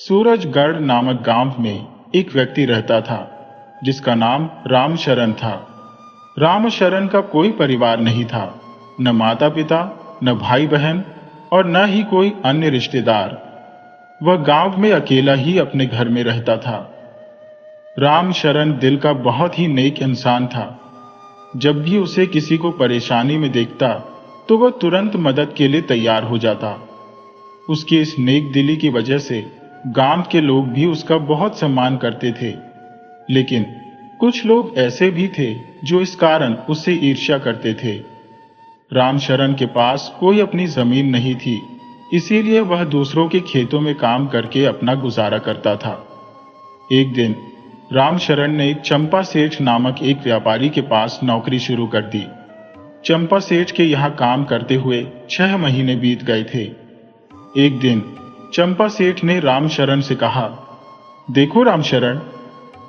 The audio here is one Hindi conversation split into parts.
सूरजगढ़ नामक गांव में एक व्यक्ति रहता था जिसका नाम रामशरण था। रामशरण का कोई परिवार नहीं था, न माता पिता, न भाई बहन और न ही कोई अन्य रिश्तेदार। वह गांव में अकेला ही अपने घर में रहता था। रामशरण दिल का बहुत ही नेक इंसान था। जब भी उसे किसी को परेशानी में देखता तो वह तुरंत मदद के लिए तैयार हो जाता। उसकी इस नेक दिली की वजह से गांव के लोग भी उसका बहुत सम्मान करते थे। लेकिन कुछ लोग ऐसे भी थे जो इस कारण उससे ईर्ष्या करते थे। रामशरण के पास कोई अपनी जमीन नहीं थी, इसीलिए वह दूसरों के खेतों में काम करके अपना गुजारा करता था। एक दिन रामशरण ने चंपा सेठ नामक एक व्यापारी के पास नौकरी शुरू कर दी। चंपा सेठ के यहाँ काम करते हुए 6 महीने बीत गए थे। एक दिन चंपा सेठ ने रामशरण से कहा, देखो रामशरण,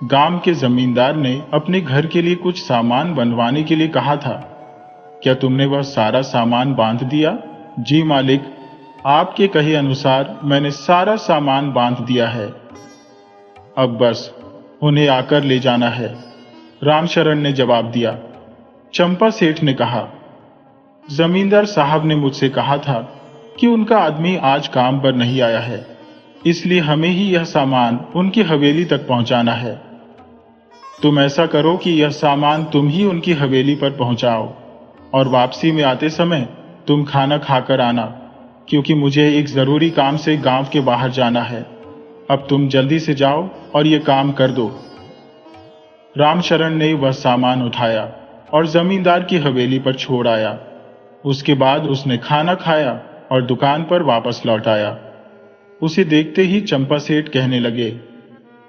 गांव के जमींदार ने अपने घर के लिए कुछ सामान बनवाने के लिए कहा था। क्या तुमने वह सारा सामान बांध दिया? जी मालिक, आपके कहे अनुसार मैंने सारा सामान बांध दिया है। अब बस उन्हें आकर ले जाना है, रामशरण ने जवाब दिया। चंपा सेठ ने कहा, जमींदार साहब ने मुझसे कहा था कि उनका आदमी आज काम पर नहीं आया है, इसलिए हमें ही यह सामान उनकी हवेली तक पहुंचाना है। तुम ऐसा करो कि यह सामान तुम ही उनकी हवेली पर पहुंचाओ और वापसी में आते समय तुम खाना खाकर आना, क्योंकि मुझे एक जरूरी काम से गांव के बाहर जाना है। अब तुम जल्दी से जाओ और यह काम कर दो। रामशरण ने वह सामान उठाया और जमींदार की हवेली पर छोड़ आया। उसके बाद उसने खाना खाया और दुकान पर वापस लौट आया। उसे देखते ही चंपा सेठ कहने लगे,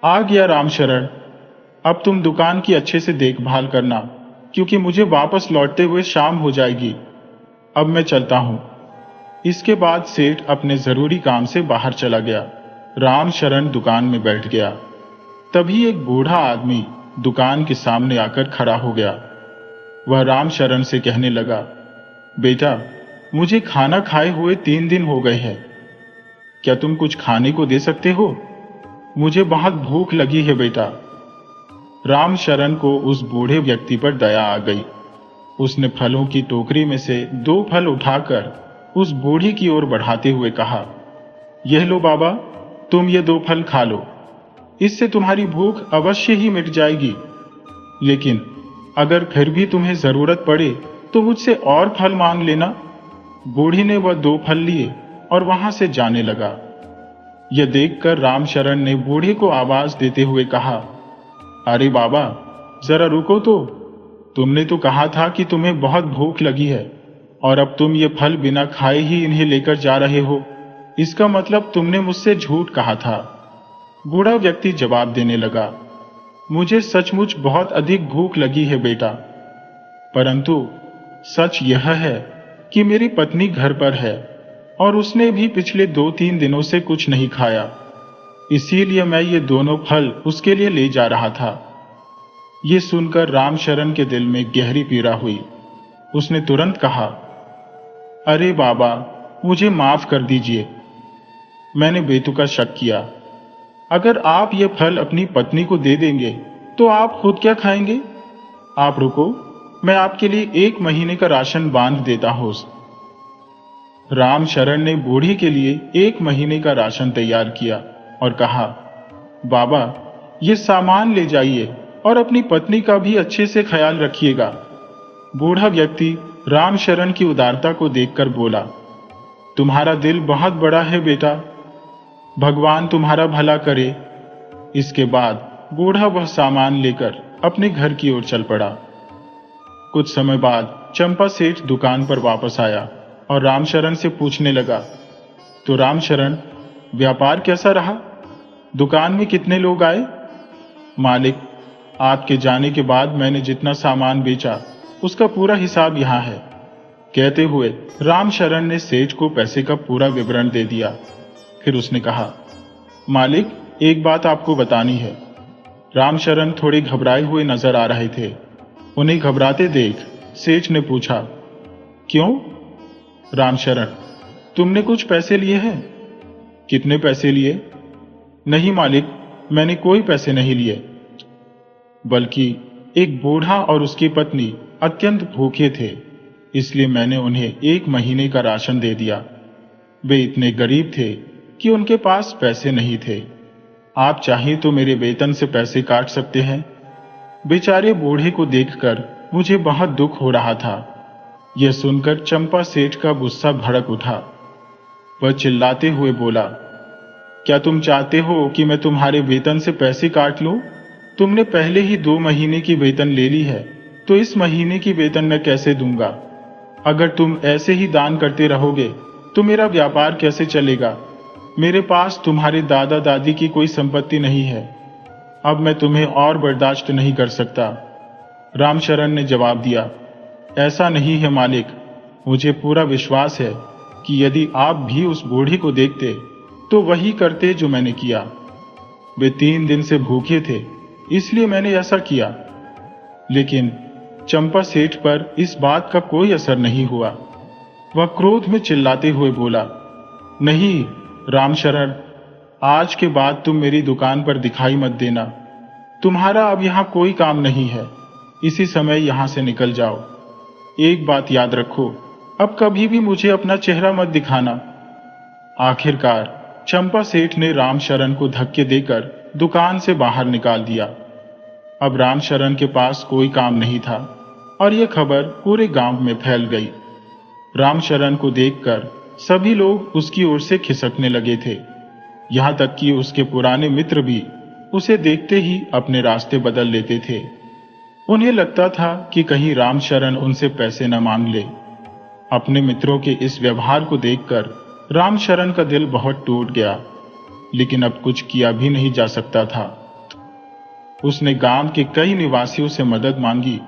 आ गया रामशरण, अब तुम दुकान की अच्छे से देखभाल करना, क्योंकि मुझे वापस लौटते हुए शाम हो जाएगी। अब मैं चलता हूं। इसके बाद सेठ अपने जरूरी काम से बाहर चला गया। रामशरण दुकान में बैठ गया। तभी एक बूढ़ा आदमी दुकान के सामने आकर खड़ा हो गया। वह रामशरण से कहने लगा, बेटा, मुझे खाना खाए हुए 3 दिन हो गए हैं। क्या तुम कुछ खाने को दे सकते हो? मुझे बहुत भूख लगी है बेटा। रामशरण को उस बूढ़े व्यक्ति पर दया आ गई। उसने फलों की टोकरी में से 2 फल उठाकर उस बूढ़ी की ओर बढ़ाते हुए कहा, यह लो बाबा, तुम ये 2 फल खा लो, इससे तुम्हारी भूख अवश्य ही मिट जाएगी। लेकिन अगर फिर भी तुम्हें जरूरत पड़े तो मुझसे और फल मांग लेना। बूढ़ी ने वह 2 फल लिए और वहां से जाने लगा। यह देखकर रामशरण ने बूढ़े को आवाज देते हुए कहा, अरे बाबा, जरा रुको तो। तुमने तो कहा था कि तुम्हें बहुत भूख लगी है और अब तुम ये फल बिना खाए ही इन्हें लेकर जा रहे हो। इसका मतलब तुमने मुझसे झूठ कहा था। बूढ़ा व्यक्ति जवाब देने लगा, मुझे सचमुच बहुत अधिक भूख लगी है बेटा, परंतु सच यह है कि मेरी पत्नी घर पर है और उसने भी पिछले 2-3 दिनों से कुछ नहीं खाया, इसीलिए मैं ये दोनों फल उसके लिए ले जा रहा था। ये सुनकर रामशरण के दिल में गहरी पीड़ा हुई। उसने तुरंत कहा, अरे बाबा, मुझे माफ कर दीजिए, मैंने बेतुका शक किया। अगर आप ये फल अपनी पत्नी को दे देंगे तो आप खुद क्या खाएंगे? आप रुको, मैं आपके लिए 1 महीने का राशन बांध देता हूं। रामशरण ने बूढ़ी के लिए 1 महीने का राशन तैयार किया और कहा, बाबा, ये सामान ले जाइए और अपनी पत्नी का भी अच्छे से ख्याल रखिएगा। बूढ़ा व्यक्ति रामशरण की उदारता को देखकर बोला, तुम्हारा दिल बहुत बड़ा है बेटा, भगवान तुम्हारा भला करे। इसके बाद बूढ़ा वह सामान लेकर अपने घर की ओर चल पड़ा। कुछ समय बाद चंपा सेठ दुकान पर वापस आया और रामशरण से पूछने लगा, तो रामशरण, व्यापार कैसा रहा? दुकान में कितने लोग आए? मालिक, आपके जाने के बाद मैंने जितना सामान बेचा उसका पूरा हिसाब यहाँ है। कहते हुए रामशरण ने सेठ को पैसे का पूरा विवरण दे दिया। फिर उसने कहा, मालिक, एक बात आपको बतानी है। रामशरण थोड़े घबराए हुए नजर आ रहे थे। उन्हें घबराते देख सेठ ने पूछा, क्यों? रामशरण, तुमने कुछ पैसे लिए हैं? कितने पैसे लिए? नहीं मालिक, मैंने कोई पैसे नहीं लिए। बल्कि एक बूढ़ा और उसकी पत्नी अत्यंत भूखे थे, इसलिए मैंने उन्हें 1 महीने का राशन दे दिया। वे इतने गरीब थे कि उनके पास पैसे नहीं थे। आप चाहें तो मेरे वेतन से पैसे काट सकते हैं। बेचारे बूढ़े को देखकर मुझे बहुत दुख हो रहा था। यह सुनकर चंपा सेठ का गुस्सा भड़क उठा। वह चिल्लाते हुए बोला, क्या तुम चाहते हो कि मैं तुम्हारे वेतन से पैसे काट लूं? तुमने पहले ही 2 महीने की वेतन ले ली है, तो इस महीने की वेतन मैं कैसे दूंगा? अगर तुम ऐसे ही दान करते रहोगे तो मेरा व्यापार कैसे चलेगा? मेरे पास तुम्हारे दादा दादी की कोई संपत्ति नहीं है। अब मैं तुम्हें और बर्दाश्त नहीं कर सकता। रामशरण ने जवाब दिया, ऐसा नहीं है मालिक, मुझे पूरा विश्वास है कि यदि आप भी उस बूढ़ी को देखते तो वही करते जो मैंने किया। वे 3 दिन से भूखे थे, इसलिए मैंने ऐसा किया। लेकिन चंपा सेठ पर इस बात का कोई असर नहीं हुआ। वह क्रोध में चिल्लाते हुए बोला, नहीं रामशरण, आज के बाद तुम मेरी दुकान पर दिखाई मत देना। तुम्हारा अब यहां कोई काम नहीं है। इसी समय यहां से निकल जाओ। एक बात याद रखो, अब कभी भी मुझे अपना चेहरा मत दिखाना। आखिरकार चंपा सेठ ने रामशरण को धक्के देकर दुकान से बाहर निकाल दिया। अब रामशरण के पास कोई काम नहीं था और यह खबर पूरे गांव में फैल गई। रामशरण को देखकर सभी लोग उसकी ओर से खिसकने लगे थे। यहां तक कि उसके पुराने मित्र भी उसे देखते ही अपने रास्ते बदल लेते थे। उन्हें लगता था कि कहीं रामशरण उनसे पैसे न मांग ले। अपने मित्रों के इस व्यवहार को देखकर रामशरण का दिल बहुत टूट गया, लेकिन अब कुछ किया भी नहीं जा सकता था। उसने गांव के कई निवासियों से मदद मांगी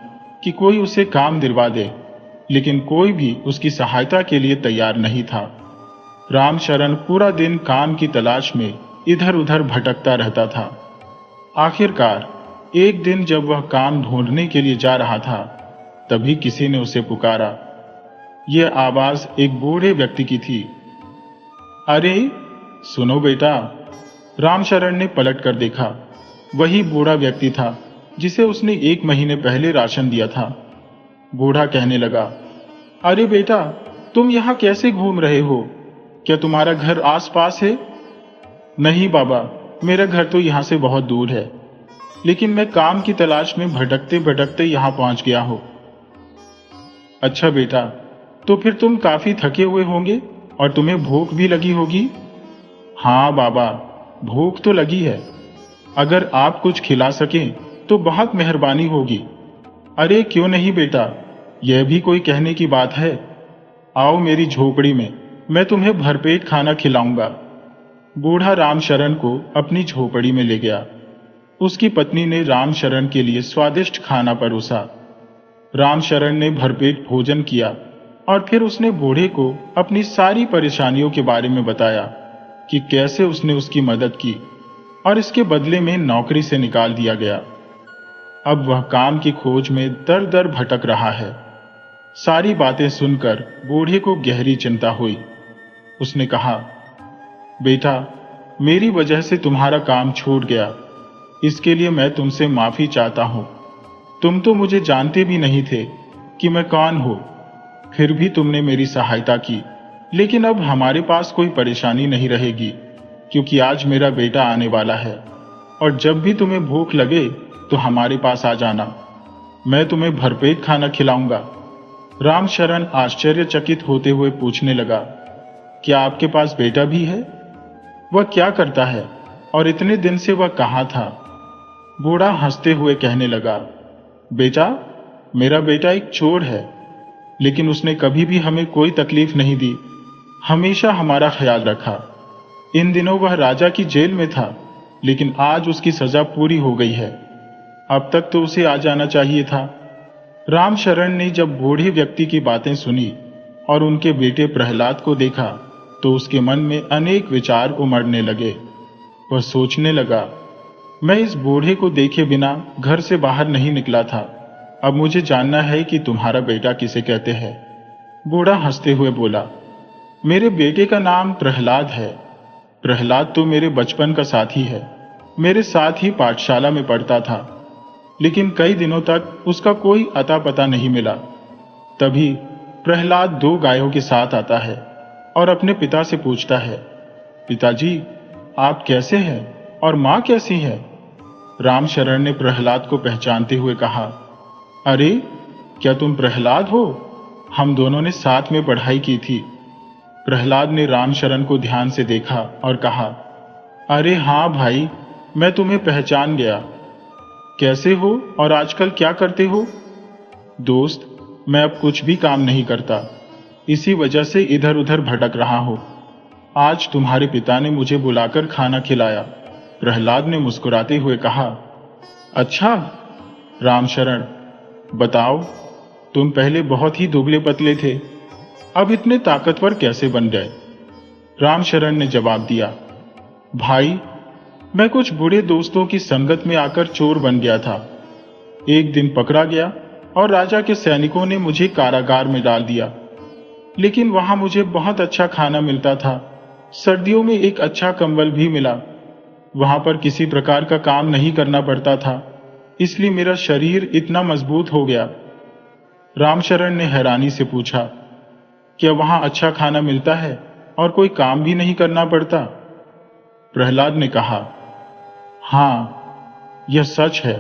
कि कोई उसे काम दिलवा दे, लेकिन कोई भी उसकी सहायता के लिए तैयार नहीं था। रामशरण पूरा दिन काम की तलाश में इधर उधर भटकता रहता था। आखिरकार एक दिन जब वह काम ढूंढने के लिए जा रहा था, तभी किसी ने उसे पुकारा। यह आवाज एक बूढ़े व्यक्ति की थी। अरे सुनो बेटा। रामशरण ने पलट कर देखा। वही बूढ़ा व्यक्ति था जिसे उसने 1 महीने पहले राशन दिया था। बूढ़ा कहने लगा, अरे बेटा, तुम यहां कैसे घूम रहे हो? क्या तुम्हारा घर आसपास है? नहीं बाबा, मेरा घर तो यहां से बहुत दूर है, लेकिन मैं काम की तलाश में भटकते भटकते यहां पहुंच गया हूं। अच्छा बेटा, तो फिर तुम काफी थके हुए होंगे और तुम्हें भूख भी लगी होगी। हाँ बाबा, भूख तो लगी है। अगर आप कुछ खिला सकें तो बहुत मेहरबानी होगी। अरे क्यों नहीं बेटा, यह भी कोई कहने की बात है। आओ मेरी झोपड़ी में, मैं तुम्हें भरपेट खाना खिलाऊंगा। बूढ़ा रामशरण को अपनी झोपड़ी में ले गया। उसकी पत्नी ने रामशरण के लिए स्वादिष्ट खाना परोसा। रामशरण ने भरपेट भोजन किया और फिर उसने बूढ़े को अपनी सारी परेशानियों के बारे में बताया कि कैसे उसने उसकी मदद की और इसके बदले में नौकरी से निकाल दिया गया। अब वह काम की खोज में दर दर भटक रहा है। सारी बातें सुनकर बूढ़े को गहरी चिंता हुई। उसने कहा, बेटा, मेरी वजह से तुम्हारा काम छूट गया, इसके लिए मैं तुमसे माफी चाहता हूं। तुम तो मुझे जानते भी नहीं थे कि मैं कौन हूं, फिर भी तुमने मेरी सहायता की। लेकिन अब हमारे पास कोई परेशानी नहीं रहेगी, क्योंकि आज मेरा बेटा आने वाला है और जब भी तुम्हें भूख लगे तो हमारे पास आ जाना। मैं तुम्हें भरपेट खाना खिलाऊंगा। रामशरण आश्चर्यचकित होते हुए पूछने लगा, क्या आपके पास बेटा भी है? वह क्या करता है और इतने दिन से वह कहां था? बूढ़ा हंसते हुए कहने लगा, बेटा, मेरा बेटा एक चोर है, लेकिन उसने कभी भी हमें कोई तकलीफ नहीं दी, हमेशा हमारा ख्याल रखा। इन दिनों वह राजा की जेल में था, लेकिन आज उसकी सजा पूरी हो गई है। अब तक तो उसे आ जाना चाहिए था। रामशरण ने जब बूढ़े व्यक्ति की बातें सुनी और उनके बेटे प्रहलाद को देखा, तो उसके मन में अनेक विचार उमड़ने लगे। वह सोचने लगा, मैं इस बूढ़े को देखे बिना घर से बाहर नहीं निकला था। अब मुझे जानना है कि तुम्हारा बेटा किसे कहते हैं। बूढ़ा हंसते हुए बोला, मेरे बेटे का नाम प्रहलाद है। प्रहलाद तो मेरे बचपन का साथी है, मेरे साथ ही पाठशाला में पढ़ता था, लेकिन कई दिनों तक उसका कोई अता पता नहीं मिला। तभी प्रहलाद 2 गायों के साथ आता है और अपने पिता से पूछता है, पिताजी, आप कैसे हैं और मां कैसी है? रामशरण ने प्रहलाद को पहचानते हुए कहा, अरे, क्या तुम प्रहलाद हो? हम दोनों ने साथ में पढ़ाई की थी। प्रहलाद ने रामशरण को ध्यान से देखा और कहा, अरे हाँ भाई, मैं तुम्हें पहचान गया। कैसे हो और आजकल क्या करते हो? दोस्त, मैं अब कुछ भी काम नहीं करता, इसी वजह से इधर उधर भटक रहा हूं। आज तुम्हारे पिता ने मुझे बुलाकर खाना खिलाया। प्रहलाद ने मुस्कुराते हुए कहा, अच्छा रामशरण, बताओ, तुम पहले बहुत ही दुबले पतले थे, अब इतने ताकतवर कैसे बन गए? रामशरण ने जवाब दिया, भाई, मैं कुछ बुरे दोस्तों की संगत में आकर चोर बन गया था। एक दिन पकड़ा गया और राजा के सैनिकों ने मुझे कारागार में डाल दिया। लेकिन वहां मुझे बहुत अच्छा खाना मिलता था, सर्दियों में एक अच्छा कंबल भी मिला। वहां पर किसी प्रकार का काम नहीं करना पड़ता था, इसलिए मेरा शरीर इतना मजबूत हो गया। रामशरण ने हैरानी से पूछा, क्या वहां अच्छा खाना मिलता है और कोई काम भी नहीं करना पड़ता? प्रहलाद ने कहा, हाँ, यह सच है,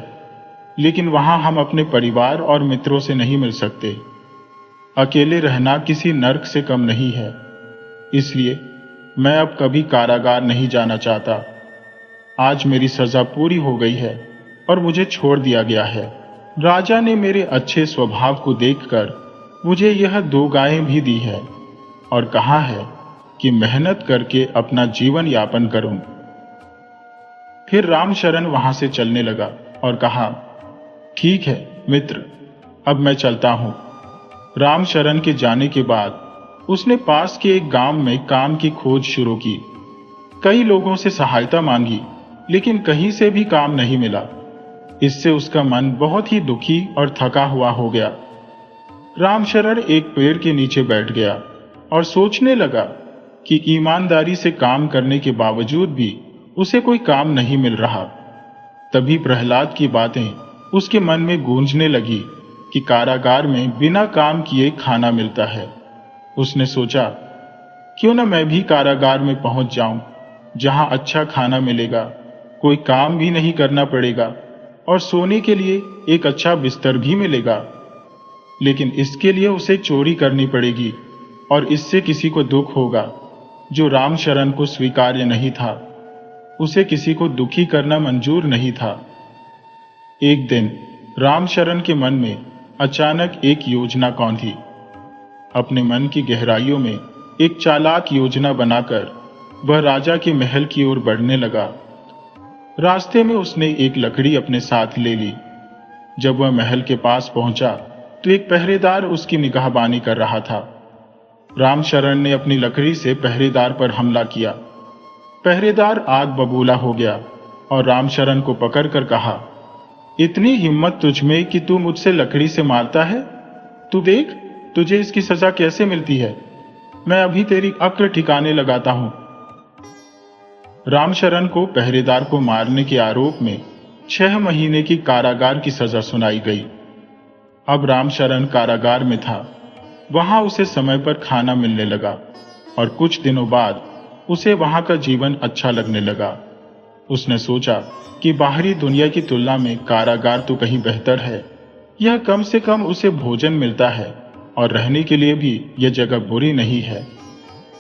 लेकिन वहां हम अपने परिवार और मित्रों से नहीं मिल सकते। अकेले रहना किसी नर्क से कम नहीं है, इसलिए मैं अब कभी कारागार नहीं जाना चाहता। आज मेरी सजा पूरी हो गई है और मुझे छोड़ दिया गया है। राजा ने मेरे अच्छे स्वभाव को देखकर मुझे यह 2 गायें भी दी है और कहा है कि मेहनत करके अपना जीवन यापन करूं। फिर रामशरण वहां से चलने लगा और कहा, ठीक है मित्र, अब मैं चलता हूं। रामशरण के जाने के बाद उसने पास के एक गांव में काम की खोज शुरू की। कई लोगों से सहायता मांगी, लेकिन कहीं से भी काम नहीं मिला। इससे उसका मन बहुत ही दुखी और थका हुआ हो गया। रामशरण एक पेड़ के नीचे बैठ गया और सोचने लगा कि ईमानदारी से काम करने के बावजूद भी उसे कोई काम नहीं मिल रहा। तभी प्रहलाद की बातें उसके मन में गूंजने लगी कि कारागार में बिना काम किए खाना मिलता है। उसने सोचा, क्यों न मैं भी कारागार में पहुंच जाऊं, जहां अच्छा खाना मिलेगा, कोई काम भी नहीं करना पड़ेगा और सोने के लिए एक अच्छा बिस्तर भी मिलेगा। लेकिन इसके लिए उसे चोरी करनी पड़ेगी और इससे किसी को दुख होगा, जो रामशरण को स्वीकार्य नहीं था। उसे किसी को दुखी करना मंजूर नहीं था। एक दिन रामशरण के मन में अचानक एक योजना कौंधी। अपने मन की गहराइयों में एक चालाक योजना बनाकर वह राजा के महल की ओर बढ़ने लगा। रास्ते में उसने एक लकड़ी अपने साथ ले ली। जब वह महल के पास पहुंचा तो एक पहरेदार उसकी निगाहबानी कर रहा था। रामशरण ने अपनी लकड़ी से पहरेदार पर हमला किया। पहरेदार आग बबूला हो गया और रामशरण को पकड़कर कहा, इतनी हिम्मत तुझमें कि तू मुझसे लकड़ी से मारता है? तू देख, तुझे इसकी सजा कैसे मिलती है। मैं अभी तेरी अक्ल ठिकाने लगाता हूं। रामशरण को पहरेदार को मारने के आरोप में 6 महीने की कारागार की सजा सुनाई गई। अब रामशरण कारागार में था। वहां उसे समय पर खाना मिलने लगा और कुछ दिनों बाद उसे वहां का जीवन अच्छा लगने लगा। उसने सोचा कि बाहरी दुनिया की तुलना में कारागार तो कहीं बेहतर है। यह कम से कम उसे भोजन मिलता है और रहने के लिए भी यह जगह बुरी नहीं है।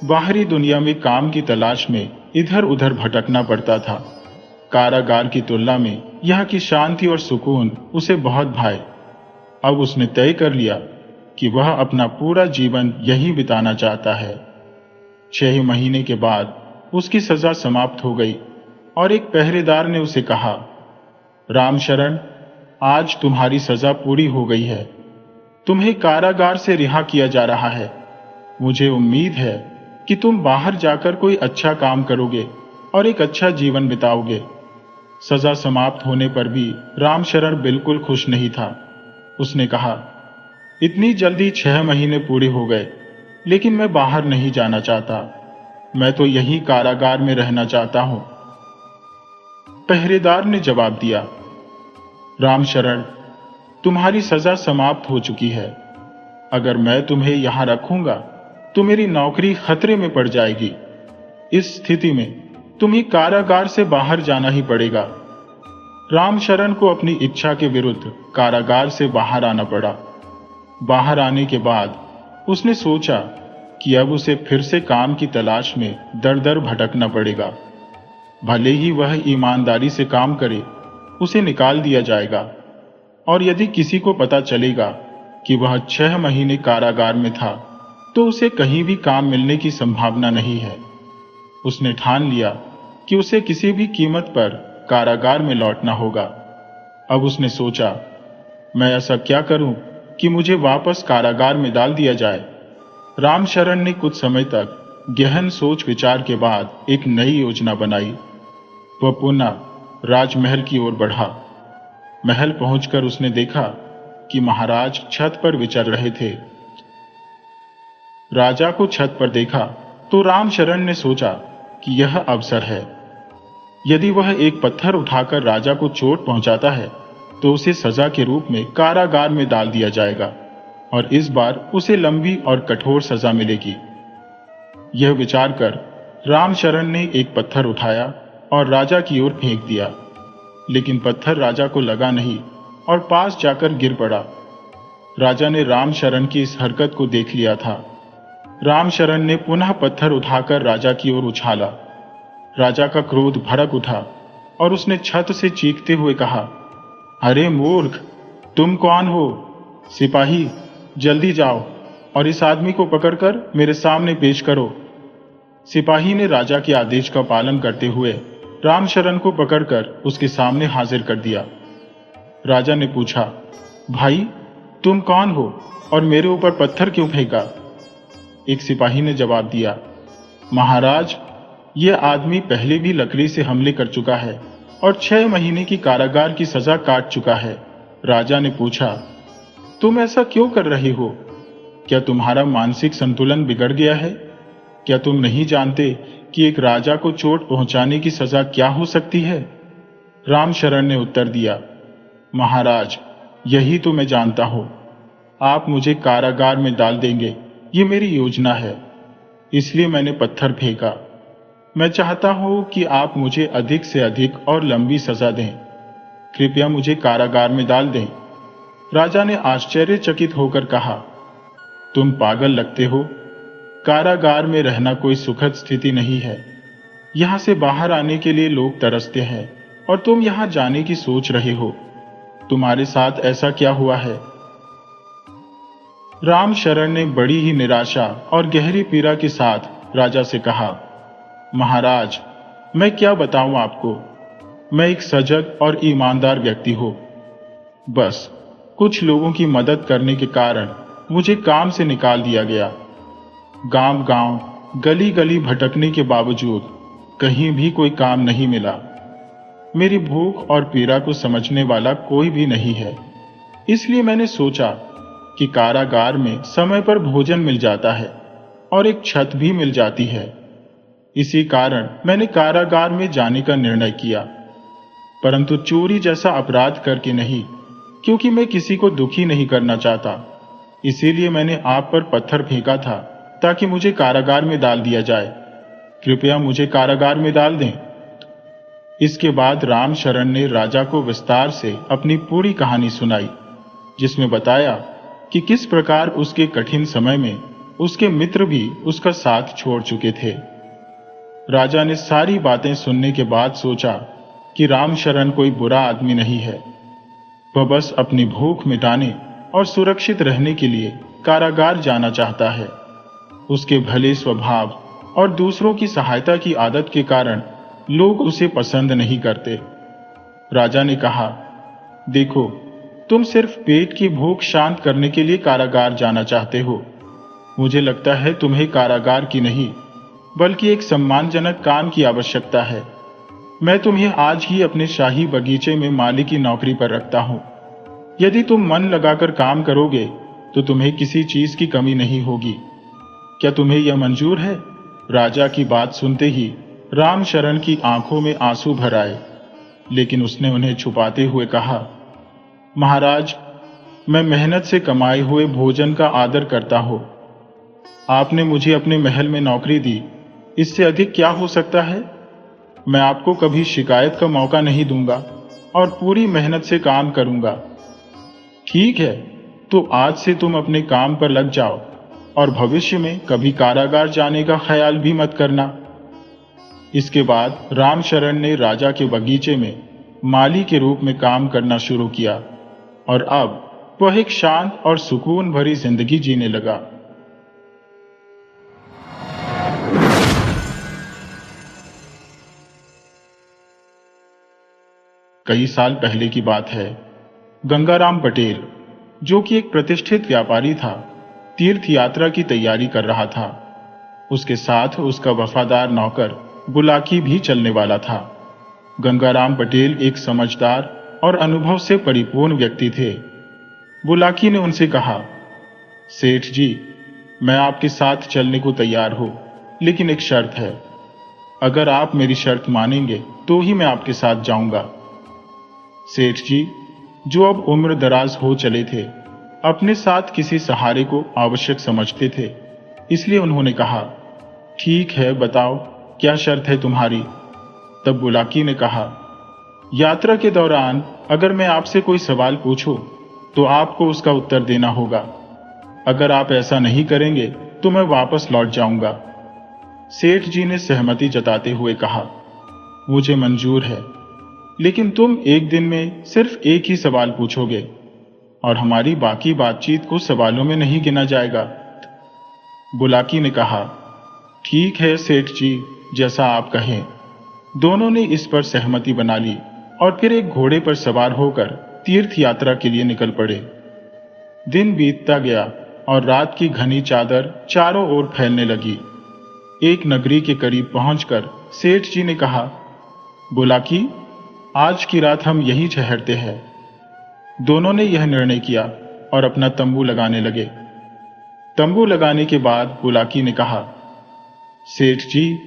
बाहरी दुनिया में काम की तलाश में इधर उधर भटकना पड़ता था। कारागार की तुलना में यहाँ की शांति और सुकून उसे बहुत भाए। अब उसने तय कर लिया कि वह अपना पूरा जीवन यहीं बिताना चाहता है। 6 महीने के बाद उसकी सजा समाप्त हो गई और एक पहरेदार ने उसे कहा, रामशरण, आज तुम्हारी सजा पूरी हो गई है। तुम्हें कारागार से रिहा किया जा रहा है। मुझे उम्मीद है कि तुम बाहर जाकर कोई अच्छा काम करोगे और एक अच्छा जीवन बिताओगे। सजा समाप्त होने पर भी रामशरण बिल्कुल खुश नहीं था। उसने कहा, इतनी जल्दी 6 महीने पूरे हो गए, लेकिन मैं बाहर नहीं जाना चाहता। मैं तो यही कारागार में रहना चाहता हूं। पहरेदार ने जवाब दिया, रामशरण, तुम्हारी सजा समाप्त हो चुकी है। अगर मैं तुम्हें यहां रखूंगा तो मेरी नौकरी खतरे में पड़ जाएगी। इस स्थिति में तुम्हें कारागार से बाहर जाना ही पड़ेगा। रामशरण को अपनी इच्छा के विरुद्ध कारागार से बाहर आना पड़ा। बाहर आने के बाद उसने सोचा कि अब उसे फिर से काम की तलाश में दर दर भटकना पड़ेगा। भले ही वह ईमानदारी से काम करे, उसे निकाल दिया जाएगा, और यदि किसी को पता चलेगा कि वह 6 महीने कारागार में था तो उसे कहीं भी काम मिलने की संभावना नहीं है। उसने ठान लिया कि उसे किसी भी कीमत पर कारागार में लौटना होगा। अब उसने सोचा, मैं ऐसा क्या करूं कि मुझे वापस कारागार में डाल दिया जाए। रामशरण ने कुछ समय तक गहन सोच विचार के बाद एक नई योजना बनाई। वह पुनः राजमहल की ओर बढ़ा। महल पहुंचकर उसने देखा कि महाराज छत पर विचर रहे थे। राजा को छत पर देखा तो रामशरण ने सोचा कि यह अवसर है। यदि वह एक पत्थर उठाकर राजा को चोट पहुंचाता है तो उसे सजा के रूप में कारागार में डाल दिया जाएगा, और इस बार उसे लंबी और कठोर सजा मिलेगी। यह विचार कर रामशरण ने एक पत्थर उठाया और राजा की ओर फेंक दिया, लेकिन पत्थर राजा को लगा नहीं और पास जाकर गिर पड़ा। राजा ने रामशरण की इस हरकत को देख लिया था। रामशरण ने पुनः पत्थर उठाकर राजा की ओर उछाला। राजा का क्रोध भड़क उठा और उसने छत से चीखते हुए कहा, अरे मूर्ख, तुम कौन हो? सिपाही, जल्दी जाओ और इस आदमी को पकड़कर मेरे सामने पेश करो। सिपाही ने राजा के आदेश का पालन करते हुए रामशरण को पकड़कर उसके सामने हाजिर कर दिया। राजा ने पूछा, भाई, तुम कौन हो और मेरे ऊपर पत्थर क्यों फेंका? एक सिपाही ने जवाब दिया, महाराज, यह आदमी पहले भी लकड़ी से हमले कर चुका है और 6 महीने की कारागार की सजा काट चुका है। राजा ने पूछा, तुम ऐसा क्यों कर रहे हो? क्या तुम्हारा मानसिक संतुलन बिगड़ गया है? क्या तुम नहीं जानते कि एक राजा को चोट पहुंचाने की सजा क्या हो सकती है? रामशरण ने उत्तर दिया, महाराज, यही तो मैं जानता हूं। आप मुझे कारागार में डाल देंगे, ये मेरी योजना है, इसलिए मैंने पत्थर फेंका। मैं चाहता हूं कि आप मुझे अधिक से अधिक और लंबी सजा दें। कृपया मुझे कारागार में डाल दें। राजा ने आश्चर्यचकित होकर कहा, तुम पागल लगते हो। कारागार में रहना कोई सुखद स्थिति नहीं है। यहां से बाहर आने के लिए लोग तरसते हैं और तुम यहां जाने की सोच रहे हो। तुम्हारे साथ ऐसा क्या हुआ है? रामशरण ने बड़ी ही निराशा और गहरी पीड़ा के साथ राजा से कहा, महाराज, मैं क्या बताऊं आपको। मैं एक सजग और ईमानदार व्यक्ति हूं। बस कुछ लोगों की मदद करने के कारण मुझे काम से निकाल दिया गया। गांव गांव, गली गली भटकने के बावजूद कहीं भी कोई काम नहीं मिला। मेरी भूख और पीड़ा को समझने वाला कोई भी नहीं है। इसलिए मैंने सोचा कि कारागार में समय पर भोजन मिल जाता है और एक छत भी मिल जाती है। इसी कारण मैंने कारागार में जाने का निर्णय किया, परंतु चोरी जैसा अपराध करके नहीं, क्योंकि मैं किसी को दुखी नहीं करना चाहता। इसीलिए मैंने आप पर पत्थर फेंका था ताकि मुझे कारागार में डाल दिया जाए। कृपया मुझे कारागार में डाल दें। इसके बाद रामशरण ने राजा को विस्तार से अपनी पूरी कहानी सुनाई, जिसमें बताया कि किस प्रकार उसके कठिन समय में उसके मित्र भी उसका साथ छोड़ चुके थे। राजा ने सारी बातें सुनने के बाद सोचा कि रामशरण कोई बुरा आदमी नहीं है। वह बस अपनी भूख मिटाने और सुरक्षित रहने के लिए कारागार जाना चाहता है। उसके भले स्वभाव और दूसरों की सहायता की आदत के कारण लोग उसे पसंद नहीं करते। राजा ने कहा, देखो, तुम सिर्फ पेट की भूख शांत करने के लिए कारागार जाना चाहते हो। मुझे लगता है तुम्हें कारागार की नहीं, बल्कि एक सम्मानजनक काम की आवश्यकता है। मैं तुम्हें आज ही अपने शाही बगीचे में माली की नौकरी पर रखता हूं। यदि तुम मन लगाकर काम करोगे तो तुम्हें किसी चीज की कमी नहीं होगी। क्या तुम्हें यह मंजूर है? राजा की बात सुनते ही रामशरण की आंखों में आंसू भर आए, लेकिन उसने उन्हें छुपाते हुए कहा, महाराज, मैं मेहनत से कमाए हुए भोजन का आदर करता हूं। आपने मुझे अपने महल में नौकरी दी, इससे अधिक क्या हो सकता है? मैं आपको कभी शिकायत का मौका नहीं दूंगा और पूरी मेहनत से काम करूंगा। ठीक है, तो आज से तुम अपने काम पर लग जाओ और भविष्य में कभी कारागार जाने का ख्याल भी मत करना। इसके बाद रामशरण ने राजा के बगीचे में माली के रूप में काम करना शुरू किया और अब वह एक शांत और सुकून भरी जिंदगी जीने लगा। कई साल पहले की बात है। गंगाराम पटेल, जो कि एक प्रतिष्ठित व्यापारी था, तीर्थ यात्रा की तैयारी कर रहा था। उसके साथ उसका वफादार नौकर बुलाकी भी चलने वाला था। गंगाराम पटेल एक समझदार और अनुभव से परिपूर्ण व्यक्ति थे। बुलाकी ने उनसे कहा, सेठ जी, मैं आपके साथ चलने को तैयार हूं, लेकिन एक शर्त है। अगर आप मेरी शर्त मानेंगे तो ही मैं आपके साथ जाऊंगा। सेठ जी, जो अब उम्र दराज हो चले थे, अपने साथ किसी सहारे को आवश्यक समझते थे, इसलिए उन्होंने कहा, ठीक है, बताओ क्या शर्त है तुम्हारी? तब बुलाकी ने कहा, यात्रा के दौरान अगर मैं आपसे कोई सवाल पूछूं तो आपको उसका उत्तर देना होगा। अगर आप ऐसा नहीं करेंगे तो मैं वापस लौट जाऊंगा। सेठ जी ने सहमति जताते हुए कहा, मुझे मंजूर है, लेकिन तुम एक दिन में सिर्फ एक ही सवाल पूछोगे और हमारी बाकी बातचीत को सवालों में नहीं गिना जाएगा। बुलाकी ने कहा, ठीक है सेठ जी, जैसा आप कहें। दोनों ने इस पर सहमति बना ली और फिर एक घोड़े पर सवार होकर तीर्थ यात्रा के लिए निकल पड़े। दिन बीतता गया और रात की घनी चादर चारों ओर फैलने लगी। एक नगरी के करीब पहुंचकर सेठ जी ने कहा, बुलाकी, आज की रात हम यहीं ठहरते हैं। दोनों ने यह निर्णय किया और अपना तंबू लगाने लगे। तंबू लगाने के बाद बुलाकी ने कहा, सेठ जी,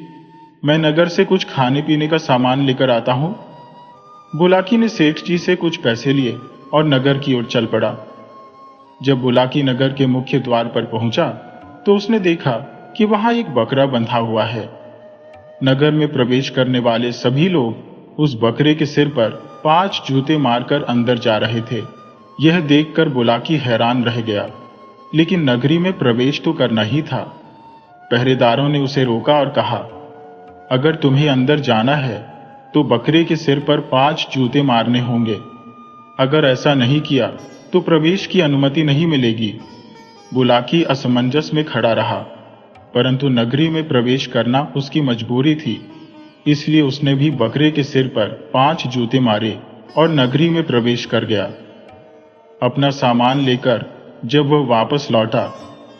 मैं नगर से कुछ खाने पीने का सामान लेकर आता हूं। बुलाकी ने सेठ जी से कुछ पैसे लिए और नगर की ओर चल पड़ा। जब बुलाकी नगर के मुख्य द्वार पर पहुंचा तो उसने देखा कि वहां एक बकरा बंधा हुआ है। नगर में प्रवेश करने वाले सभी लोग उस बकरे के सिर पर 5 जूते मारकर अंदर जा रहे थे। यह देखकर बुलाकी हैरान रह गया, लेकिन नगरी में प्रवेश तो करना ही था। पहरेदारों ने उसे रोका और कहा, अगर तुम्हें अंदर जाना है तो बकरे के सिर पर 5 जूते मारने होंगे। अगर ऐसा नहीं किया तो प्रवेश की अनुमति नहीं मिलेगी। बुलाकी असमंजस में खड़ा रहा, परंतु नगरी में प्रवेश करना उसकी मजबूरी थी, इसलिए उसने भी बकरे के सिर पर 5 जूते मारे और नगरी में प्रवेश कर गया। अपना सामान लेकर जब वह वापस लौटा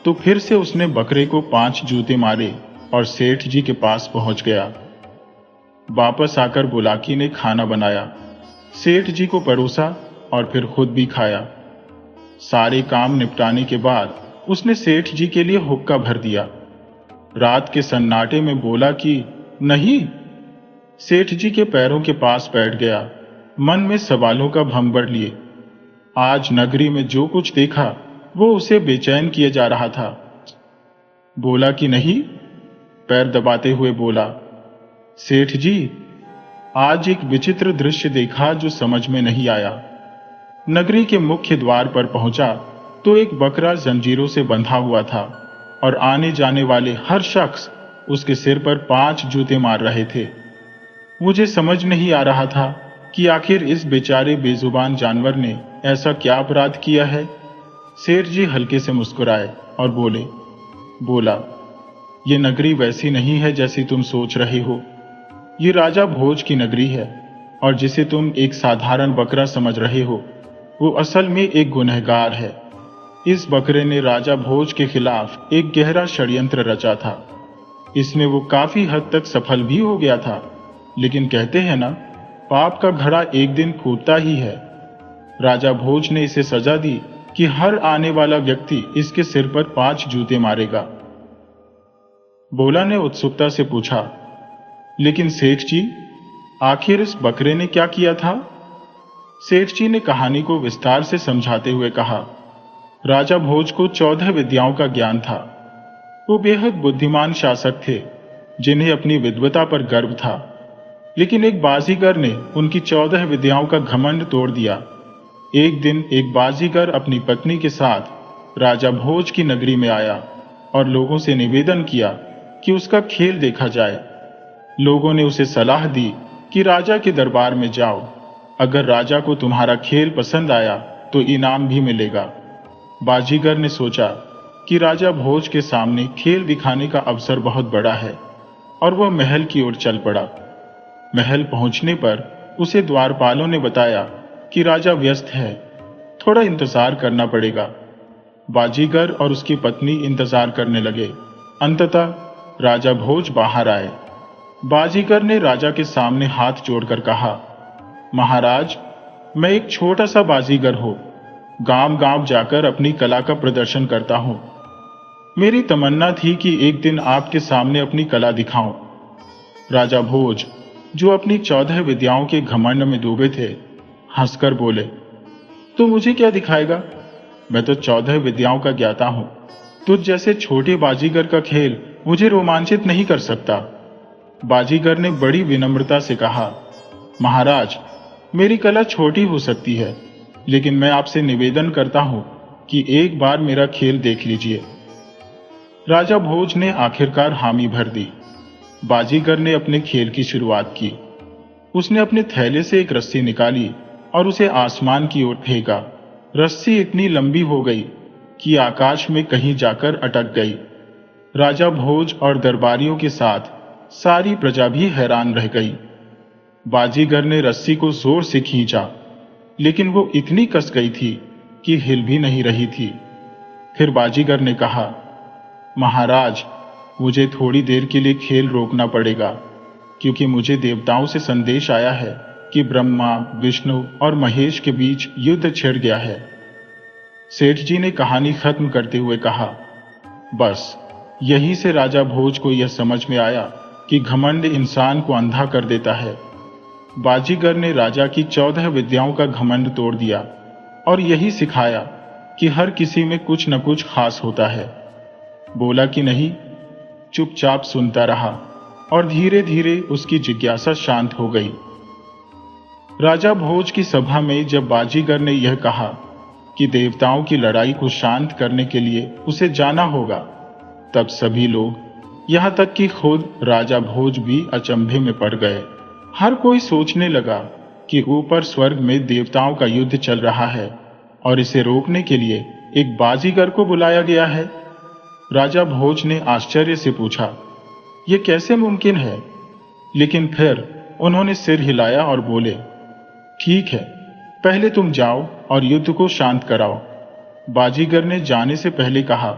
तो फिर से उसने बकरे को 5 जूते मारे और सेठ जी के पास पहुंच गया। वापस आकर बुलाकी ने खाना बनाया, सेठ जी को परोसा और फिर खुद भी खाया। सारे काम निपटाने के बाद उसने सेठ जी के लिए हुक्का भर दिया। रात के सन्नाटे में बोला कि नहीं। सेठ जी के पैरों के पास बैठ गया, मन में सवालों का भंवर लिए। आज नगरी में जो कुछ देखा वो उसे बेचैन किए जा रहा था। बोला कि नहीं, पैर दबाते हुए बोला, सेठ जी, आज एक विचित्र दृश्य देखा जो समझ में नहीं आया। नगरी के मुख्य द्वार पर पहुंचा तो एक बकरा जंजीरों से बंधा हुआ था और आने जाने वाले हर शख्स उसके सिर पर 5 जूते मार रहे थे। मुझे समझ नहीं आ रहा था कि आखिर इस बेचारे बेजुबान जानवर ने ऐसा क्या अपराध किया है। सेठ जी हल्के से मुस्कुराए और बोला, ये नगरी वैसी नहीं है जैसी तुम सोच रहे हो। ये राजा भोज की नगरी है और जिसे तुम एक साधारण बकरा समझ रहे हो वो असल में एक गुनहगार है। इस बकरे ने राजा भोज के खिलाफ एक गहरा षड्यंत्र रचा था। इसमें वो काफी हद तक सफल भी हो गया था, लेकिन कहते हैं ना, पाप का घड़ा एक दिन फूटता ही है। राजा भोज ने इसे सजा दी कि हर आने वाला व्यक्ति इसके सिर पर 5 जूते मारेगा। भोला ने उत्सुकता से पूछा, लेकिन सेठ जी, आखिर इस बकरे ने क्या किया था? सेठ जी ने कहानी को विस्तार से समझाते हुए कहा, राजा भोज को 14 विद्याओं का ज्ञान था। वो बेहद बुद्धिमान शासक थे, जिन्हें अपनी विद्वता पर गर्व था। लेकिन एक बाजीगर ने उनकी 14 विद्याओं का घमंड तोड़ दिया। एक दिन एक बाजीगर अपनी पत्नी के साथ राजा भोज की नगरी में आया और लोगों से निवेदन किया कि उसका खेल देखा जाए। लोगों ने उसे सलाह दी कि राजा के दरबार में जाओ, अगर राजा को तुम्हारा खेल पसंद आया तो इनाम भी मिलेगा। बाजीगर ने सोचा कि राजा भोज के सामने खेल दिखाने का अवसर बहुत बड़ा है और वह महल की ओर चल पड़ा। महल पहुंचने पर उसे द्वारपालों ने बताया कि राजा व्यस्त है, थोड़ा इंतजार करना पड़ेगा। बाजीगर और उसकी पत्नी इंतजार करने लगे। अंततः राजा भोज बाहर आए। बाजीगर ने राजा के सामने हाथ जोड़कर कहा, महाराज, मैं एक छोटा सा बाजीगर हूं, गांव गांव जाकर अपनी कला का प्रदर्शन करता हूं। मेरी तमन्ना थी कि एक दिन आपके सामने अपनी कला दिखाऊं। राजा भोज, जो अपनी 14 विद्याओं के घमंड में डूबे थे, हंसकर बोले, तो मुझे क्या दिखाएगा? मैं तो 14 विद्याओं का ज्ञाता हूं। तुझ जैसे छोटे बाजीगर का खेल मुझे रोमांचित नहीं कर सकता। बाजीगर ने बड़ी विनम्रता से कहा, महाराज, मेरी कला छोटी हो सकती है, लेकिन मैं आपसे निवेदन करता हूं कि एक बार मेरा खेल देख लीजिए। राजा भोज ने आखिरकार हामी भर दी। बाजीगर ने अपने खेल की शुरुआत की। उसने अपने थैले से एक रस्सी निकाली और उसे आसमान की ओर फेंका। रस्सी इतनी लंबी हो गई कि आकाश में कहीं जाकर अटक गई। राजा भोज और दरबारियों के साथ सारी प्रजा भी हैरान रह गई। बाजीगर ने रस्सी को जोर से खींचा, लेकिन वो इतनी कस गई थी कि हिल भी नहीं रही थी। फिर बाजीगर ने कहा, महाराज, मुझे थोड़ी देर के लिए खेल रोकना पड़ेगा, क्योंकि मुझे देवताओं से संदेश आया है कि ब्रह्मा, विष्णु और महेश के बीच युद्ध छिड़ गया है। सेठ जी ने कहानी खत्म करते हुए कहा, बस यहीं से राजा भोज को यह समझ में आया कि घमंड इंसान को अंधा कर देता है। बाजीगर ने राजा की 14 विद्याओं का घमंड तोड़ दिया और यही सिखाया कि हर किसी में कुछ न कुछ खास होता है। बोला कि नहीं, चुपचाप सुनता रहा और धीरे धीरे उसकी जिज्ञासा शांत हो गई। राजा भोज की सभा में जब बाजीगर ने यह कहा कि देवताओं की लड़ाई को शांत करने के लिए उसे जाना होगा, तब सभी लोग, यहां तक कि खुद राजा भोज भी अचंभे में पड़ गए। हर कोई सोचने लगा कि ऊपर स्वर्ग में देवताओं का युद्ध चल रहा है और इसे रोकने के लिए एक बाजीगर को बुलाया गया है। राजा भोज ने आश्चर्य से पूछा, यह कैसे मुमकिन है? लेकिन फिर उन्होंने सिर हिलाया और बोले, ठीक है, पहले तुम जाओ और युद्ध को शांत कराओ। बाजीगर ने जाने से पहले कहा,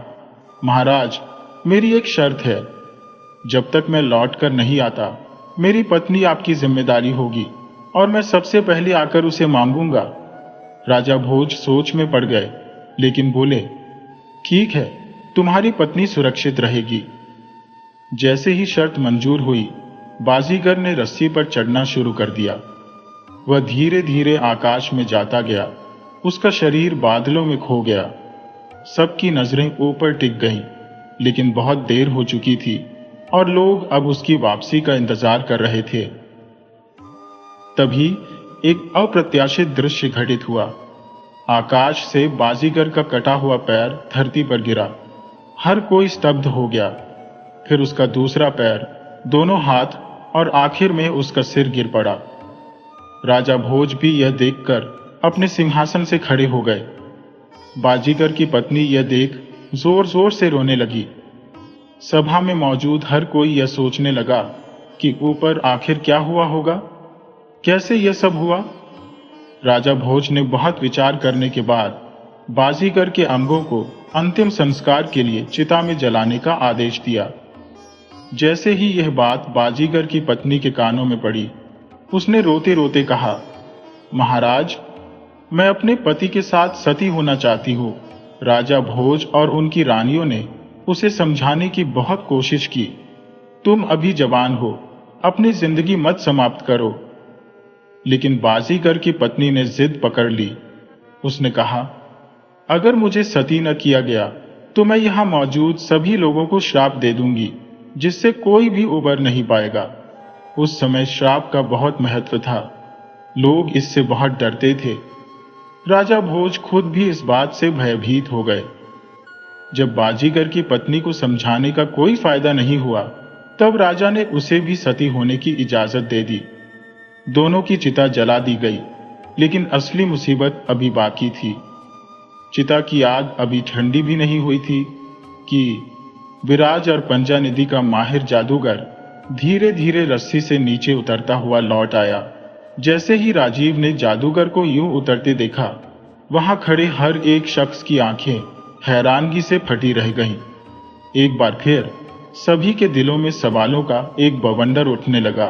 महाराज, मेरी एक शर्त है। जब तक मैं लौट कर नहीं आता, मेरी पत्नी आपकी जिम्मेदारी होगी और मैं सबसे पहले आकर उसे मांगूंगा। राजा भोज सोच में पड़ गए, लेकिन बोले, ठीक है, तुम्हारी पत्नी सुरक्षित रहेगी। जैसे ही शर्त मंजूर हुई, बाजीगर ने रस्सी पर चढ़ना शुरू कर दिया। वह धीरे धीरे आकाश में जाता गया। उसका शरीर बादलों में खो गया। सबकी नजरें ऊपर टिक गईं, लेकिन बहुत देर हो चुकी थी और लोग अब उसकी वापसी का इंतजार कर रहे थे। तभी एक अप्रत्याशित दृश्य घटित हुआ। आकाश से बाजीगर का कटा हुआ पैर धरती पर गिरा। हर कोई स्तब्ध हो गया। फिर उसका दूसरा पैर, दोनों हाथ और आखिर में उसका सिर गिर पड़ा। राजा भोज भी यह देखकर अपने सिंहासन से खड़े हो गए। बाजीगर की पत्नी यह देख जोर जोर से रोने लगी। सभा में मौजूद हर कोई यह सोचने लगा कि ऊपर आखिर क्या हुआ होगा, कैसे यह सब हुआ। राजा भोज ने बहुत विचार करने के बाद बाजीगर के अंगों को अंतिम संस्कार के लिए चिता में जलाने का आदेश दिया। जैसे ही यह बात बाजीगर की पत्नी के कानों में पड़ी, उसने रोते रोते कहा, महाराज, मैं अपने पति के साथ सती होना चाहती हूँ। राजा भोज और उनकी रानियों ने उसे समझाने की बहुत कोशिश की, तुम अभी जवान हो, अपनी जिंदगी मत समाप्त करो। लेकिन बाजीगर की पत्नी ने जिद पकड़ ली। उसने कहा, अगर मुझे सती न किया गया तो मैं यहां मौजूद सभी लोगों को श्राप दे दूंगी, जिससे कोई भी उबर नहीं पाएगा। उस समय श्राप का बहुत महत्व था। लोग इससे बहुत डरते थे। राजा भोज खुद भी इस बात से भयभीत हो गए। जब बाजीगर की पत्नी को समझाने का कोई फायदा नहीं हुआ, तब राजा ने उसे भी सती होने की इजाजत दे दी। दोनों की चिता जला दी गई, लेकिन असली मुसीबत अभी बाकी थी। चिता की आग अभी ठंडी भी नहीं हुई थी कि विराज और पंजा निधि का माहिर जादूगर धीरे धीरे रस्सी से नीचे उतरता हुआ लौट आया। जैसे ही राजीव ने जादूगर को यूं उतरते देखा, वहां खड़े हर एक शख्स की आंखें हैरानगी से फटी रह गईं। एक बार फिर सभी के दिलों में सवालों का एक बवंडर उठने लगा।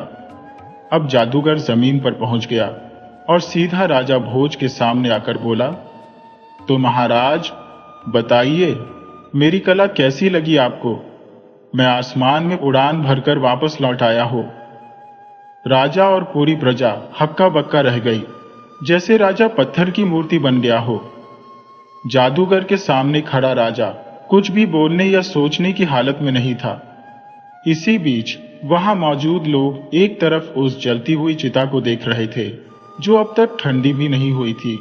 अब जादूगर जमीन पर पहुंच गया और सीधा राजा भोज के सामने आकर बोला, तो महाराज बताइए, मेरी कला कैसी लगी आपको? मैं आसमान में उड़ान भरकर वापस लौट आया हूं। राजा और पूरी प्रजा हक्का बक्का रह गई, जैसे राजा पत्थर की मूर्ति बन गया हो। जादूगर के सामने खड़ा राजा कुछ भी बोलने या सोचने की हालत में नहीं था। इसी बीच वहां मौजूद लोग एक तरफ उस जलती हुई चिता को देख रहे थे, जो अब तक ठंडी भी नहीं हुई थी।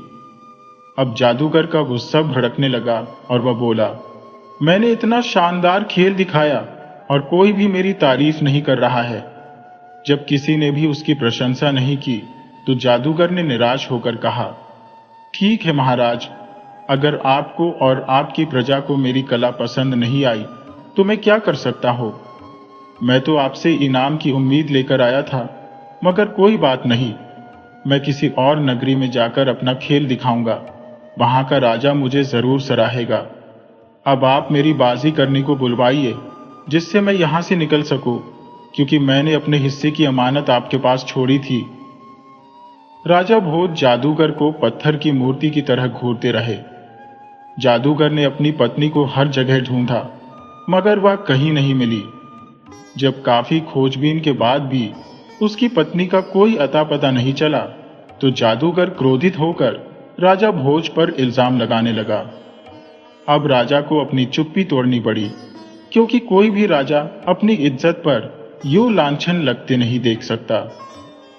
अब जादूगर का गुस्सा भड़कने लगा और वह बोला, मैंने इतना शानदार खेल दिखाया और कोई भी मेरी तारीफ नहीं कर रहा है। जब किसी ने भी उसकी प्रशंसा नहीं की, तो जादूगर ने निराश होकर कहा, ठीक है महाराज, अगर आपको और आपकी प्रजा को मेरी कला पसंद नहीं आई तो मैं क्या कर सकता हूं? मैं तो आपसे इनाम की उम्मीद लेकर आया था, मगर कोई बात नहीं, मैं किसी और नगरी में जाकर अपना खेल दिखाऊंगा। वहां का राजा मुझे जरूर सराहेगा। अब आप मेरी बाजी करने को बुलवाइए, जिससे मैं यहां से निकल सकूं, क्योंकि मैंने अपने हिस्से की अमानत आपके पास छोड़ी थी। राजा भोज जादूगर को पत्थर की मूर्ति की तरह घूरते रहे। जादूगर ने अपनी पत्नी को हर जगह ढूंढा, मगर वह कहीं नहीं मिली। जब काफी खोजबीन के बाद भी उसकी पत्नी का कोई अता पता नहीं चला, तो जादूगर क्रोधित होकर राजा भोज पर इल्जाम लगाने लगा। अब राजा को अपनी चुप्पी तोड़नी पड़ी, क्योंकि कोई भी राजा अपनी इज्जत पर यूं लांछन लगते नहीं देख सकता।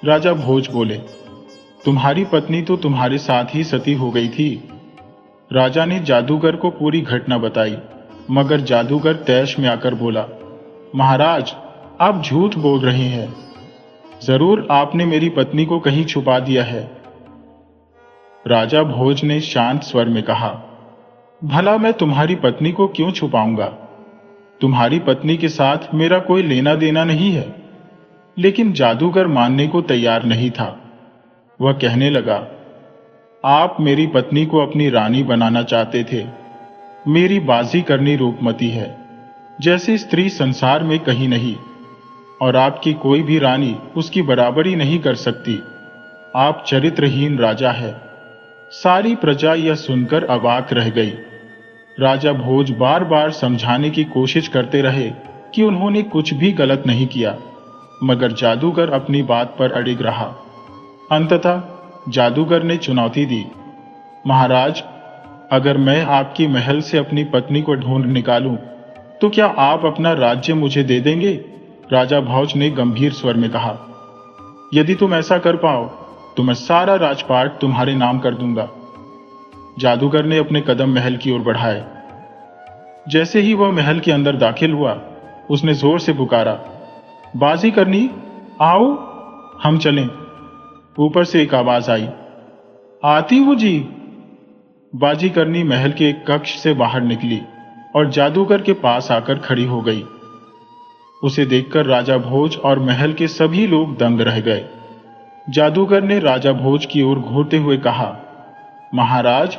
राजा भोज बोले, तुम्हारी पत्नी तो तुम्हारे साथ ही सती हो गई थी। राजा ने जादूगर को पूरी घटना बताई, मगर जादूगर तैश में आकर बोला, महाराज, आप झूठ बोल रहे हैं। जरूर आपने मेरी पत्नी को कहीं छुपा दिया है। राजा भोज ने शांत स्वर में कहा, भला मैं तुम्हारी पत्नी को क्यों छुपाऊंगा? तुम्हारी पत्नी के साथ मेरा कोई लेना देना नहीं है। लेकिन जादूगर मानने को तैयार नहीं था। वह कहने लगा, आप मेरी पत्नी को अपनी रानी बनाना चाहते थे। मेरी बाजी करनी रूपमती है, जैसी स्त्री संसार में कहीं नहीं, और आपकी कोई भी रानी उसकी बराबरी नहीं कर सकती। आप चरित्रहीन राजा है। सारी प्रजा यह सुनकर अवाक रह गई। राजा भोज बार बार समझाने की कोशिश करते रहे कि उन्होंने कुछ भी गलत नहीं किया, मगर जादूगर अपनी बात पर अड़िग रहा। अंततः जादूगर ने चुनौती दी, महाराज, अगर मैं आपकी महल से अपनी पत्नी को ढूंढ निकालूं, तो क्या आप अपना राज्य मुझे दे देंगे? राजा भोज ने गंभीर स्वर में कहा, यदि तुम ऐसा कर पाओ तो मैं सारा राजपाट तुम्हारे नाम कर दूंगा। जादूगर ने अपने कदम महल की ओर बढ़ाए। जैसे ही वह महल के अंदर दाखिल हुआ, उसने जोर से पुकारा, बाजी करनी, आओ, हम चलें। ऊपर से एक आवाज आई, आती हूं जी। बाजी करनी महल के एक कक्ष से बाहर निकली और जादूगर के पास आकर खड़ी हो गई। उसे देखकर राजा भोज और महल के सभी लोग दंग रह गए। जादूगर ने राजा भोज की ओर घूरते हुए कहा, महाराज,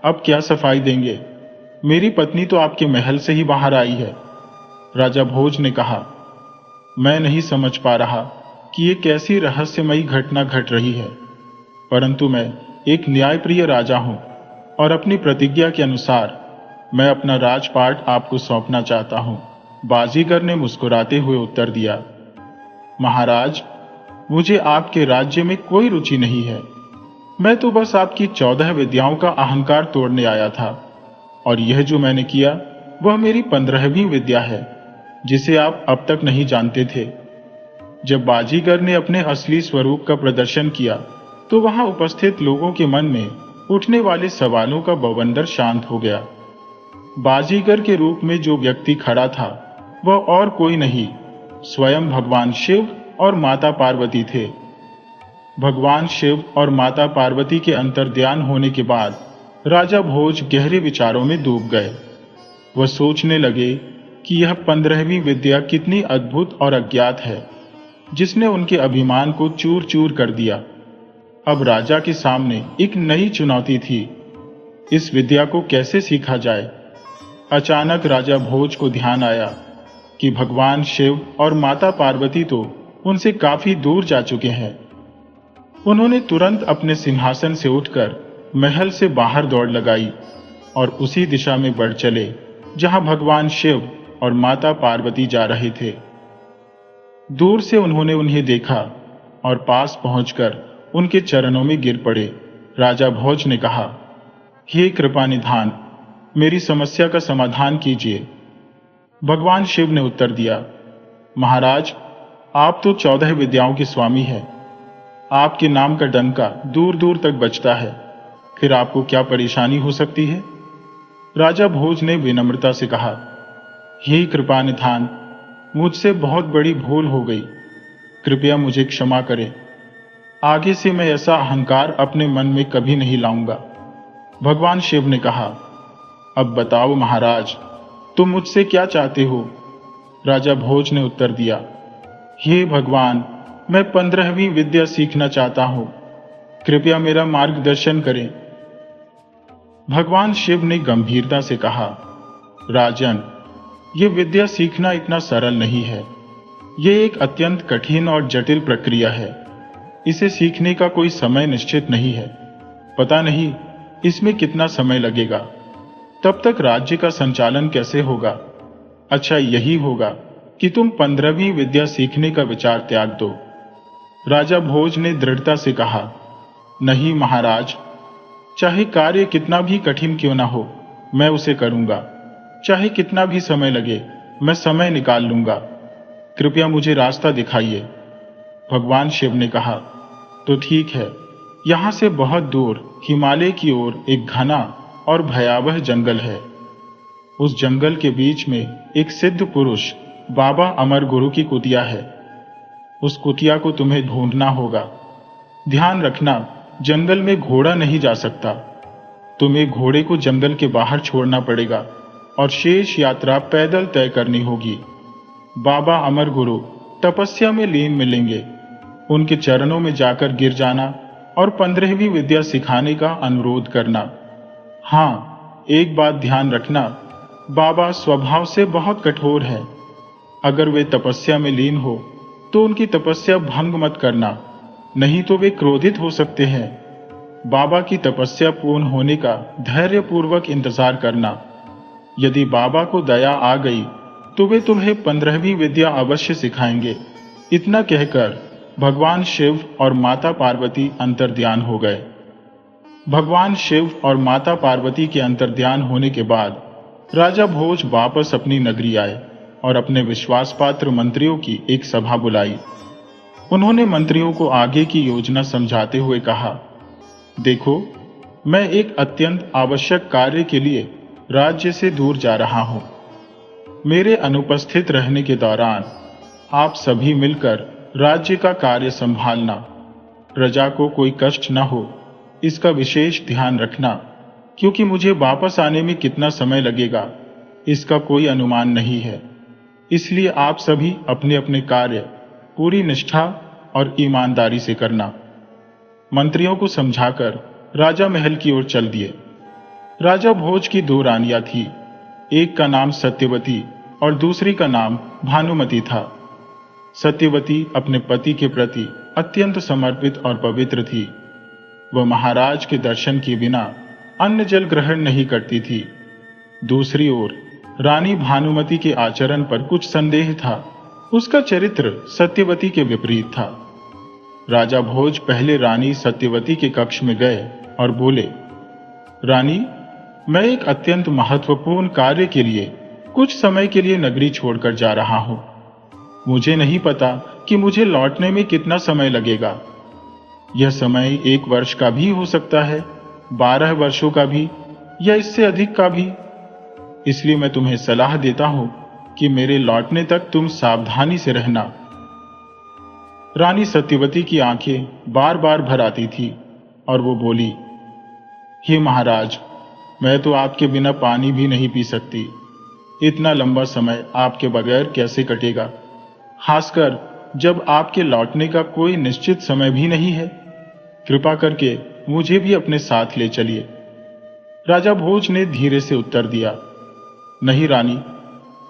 अब क्या सफाई देंगे? मेरी पत्नी तो आपके महल से ही बाहर आई है। राजा भोज ने कहा, मैं नहीं समझ पा रहा कि ये कैसी रहस्यमयी घटना घट रही है, परंतु मैं एक न्यायप्रिय राजा हूं और अपनी प्रतिज्ञा के अनुसार मैं अपना राजपाट आपको सौंपना चाहता हूं। बाजीगर ने मुस्कुराते हुए उत्तर दिया, महाराज, मुझे आपके राज्य में कोई रुचि नहीं है। मैं तो बस आपकी 14 विद्याओं का अहंकार तोड़ने आया था, और यह जो मैंने किया वह मेरी 15वीं विद्या है, जिसे आप अब तक नहीं जानते थे। जब बाजीगर ने अपने असली स्वरूप का प्रदर्शन किया तो वहां उपस्थित लोगों के मन में उठने वाले सवालों का बवंडर शांत हो गया। बाजीगर के रूप में जो व्यक्ति खड़ा था वह और कोई नहीं, स्वयं भगवान शिव और माता पार्वती थे। भगवान शिव और माता पार्वती के अंतर्ध्यान होने के बाद राजा भोज गहरे विचारों में डूब गए। वह सोचने लगे कि यह 15वीं विद्या कितनी अद्भुत और अज्ञात है, जिसने उनके अभिमान को चूर चूर कर दिया। अब राजा के सामने एक नई चुनौती थी, इस विद्या को कैसे सीखा जाए। अचानक राजा भोज को ध्यान आया कि भगवान शिव और माता पार्वती तो उनसे काफी दूर जा चुके हैं। उन्होंने तुरंत अपने सिंहासन से उठकर महल से बाहर दौड़ लगाई और उसी दिशा में बढ़ चले जहां भगवान शिव और माता पार्वती जा रहे थे। दूर से उन्होंने उन्हें देखा और पास पहुंचकर उनके चरणों में गिर पड़े। राजा भोज ने कहा, हे कृपा निधान, मेरी समस्या का समाधान कीजिए। भगवान शिव ने उत्तर दिया, महाराज, आप तो 14 विद्याओं के स्वामी हैं। आपके नाम का डंका दूर दूर तक बजता है, फिर आपको क्या परेशानी हो सकती है। राजा भोज ने विनम्रता से कहा, हे कृपा निधान, मुझसे बहुत बड़ी भूल हो गई, कृपया मुझे क्षमा करें। आगे से मैं ऐसा अहंकार अपने मन में कभी नहीं लाऊंगा। भगवान शिव ने कहा, अब बताओ महाराज, तुम मुझसे क्या चाहते हो। राजा भोज ने उत्तर दिया, हे भगवान, मैं 15वीं विद्या सीखना चाहता हूं, कृपया मेरा मार्गदर्शन करें। भगवान शिव ने गंभीरता से कहा, राजन, यह विद्या सीखना इतना सरल नहीं है। यह एक अत्यंत कठिन और जटिल प्रक्रिया है। इसे सीखने का कोई समय निश्चित नहीं है। पता नहीं इसमें कितना समय लगेगा। तब तक राज्य का संचालन कैसे होगा। अच्छा यही होगा कि तुम 15वीं विद्या सीखने का विचार त्याग दो। राजा भोज ने दृढ़ता से कहा, नहीं महाराज, चाहे कार्य कितना भी कठिन क्यों ना हो, मैं उसे करूंगा। चाहे कितना भी समय लगे, मैं समय निकाल लूंगा। कृपया मुझे रास्ता दिखाइए। भगवान शिव ने कहा, तो ठीक है, यहां से बहुत दूर हिमालय की ओर एक घना और भयावह जंगल है। उस जंगल के बीच में एक सिद्ध पुरुष बाबा अमर गुरु की कुटिया है। उस कुटिया को तुम्हें ढूंढना होगा। ध्यान रखना, जंगल में घोड़ा नहीं जा सकता। तुम्हें घोड़े को जंगल के बाहर छोड़ना पड़ेगा और शेष यात्रा पैदल तय करनी होगी। बाबा अमर गुरु तपस्या में लीन मिलेंगे। उनके चरणों में जाकर गिर जाना और 15वीं विद्या सिखाने का अनुरोध करना। हाँ, एक बात ध्यान रखना, बाबा स्वभाव से बहुत कठोर है। अगर वे तपस्या में लीन हो तो उनकी तपस्या भंग मत करना, नहीं तो वे क्रोधित हो सकते हैं। बाबा की तपस्या पूर्ण होने का धैर्यपूर्वक इंतजार करना। यदि बाबा को दया आ गई तो वे तुम्हें 15वीं विद्या अवश्य सिखाएंगे। इतना कहकर भगवान शिव और माता पार्वती अंतर्ध्यान हो गए। भगवान शिव और माता पार्वती के अंतर्ध्यान होने के बाद राजा भोज वापस अपनी नगरी आए और अपने विश्वासपात्र मंत्रियों की एक सभा बुलाई। उन्होंने मंत्रियों को आगे की योजना समझाते हुए कहा, देखो, मैं एक अत्यंत आवश्यक कार्य के लिए राज्य से दूर जा रहा हूं। मेरे अनुपस्थित रहने के दौरान आप सभी मिलकर राज्य का कार्य संभालना। प्रजा को कोई कष्ट न हो, इसका विशेष ध्यान रखना, क्योंकि मुझे वापस आने में कितना समय लगेगा इसका कोई अनुमान नहीं है। इसलिए आप सभी अपने अपने कार्य पूरी निष्ठा और ईमानदारी से करना। मंत्रियों को समझाकर राजा महल की ओर चल दिए। राजा भोज की 2 रानियां थी। एक का नाम सत्यवती और दूसरी का नाम भानुमति था। सत्यवती अपने पति के प्रति अत्यंत समर्पित और पवित्र थी। वह महाराज के दर्शन के बिना अन्न जल ग्रहण नहीं करती थी। दूसरी ओर रानी भानुमति के आचरण पर कुछ संदेह था। उसका चरित्र सत्यवती के विपरीत था। राजा भोज पहले रानी सत्यवती के कक्ष में गए और बोले, रानी, मैं एक अत्यंत महत्वपूर्ण कार्य के लिए कुछ समय के लिए नगरी छोड़कर जा रहा हूं। मुझे नहीं पता कि मुझे लौटने में कितना समय लगेगा। यह समय 1 वर्ष का भी हो सकता है, 12 वर्षों का भी, या इससे अधिक का भी। इसलिए मैं तुम्हें सलाह देता हूं कि मेरे लौटने तक तुम सावधानी से रहना। रानी सत्यवती की आंखें बार बार भर आती थी और वो बोली, हे महाराज, मैं तो आपके बिना पानी भी नहीं पी सकती। इतना लंबा समय आपके बगैर कैसे कटेगा, खासकर जब आपके लौटने का कोई निश्चित समय भी नहीं है। कृपा करके मुझे भी अपने साथ ले चलिए। राजा भोज ने धीरे से उत्तर दिया, नहीं रानी,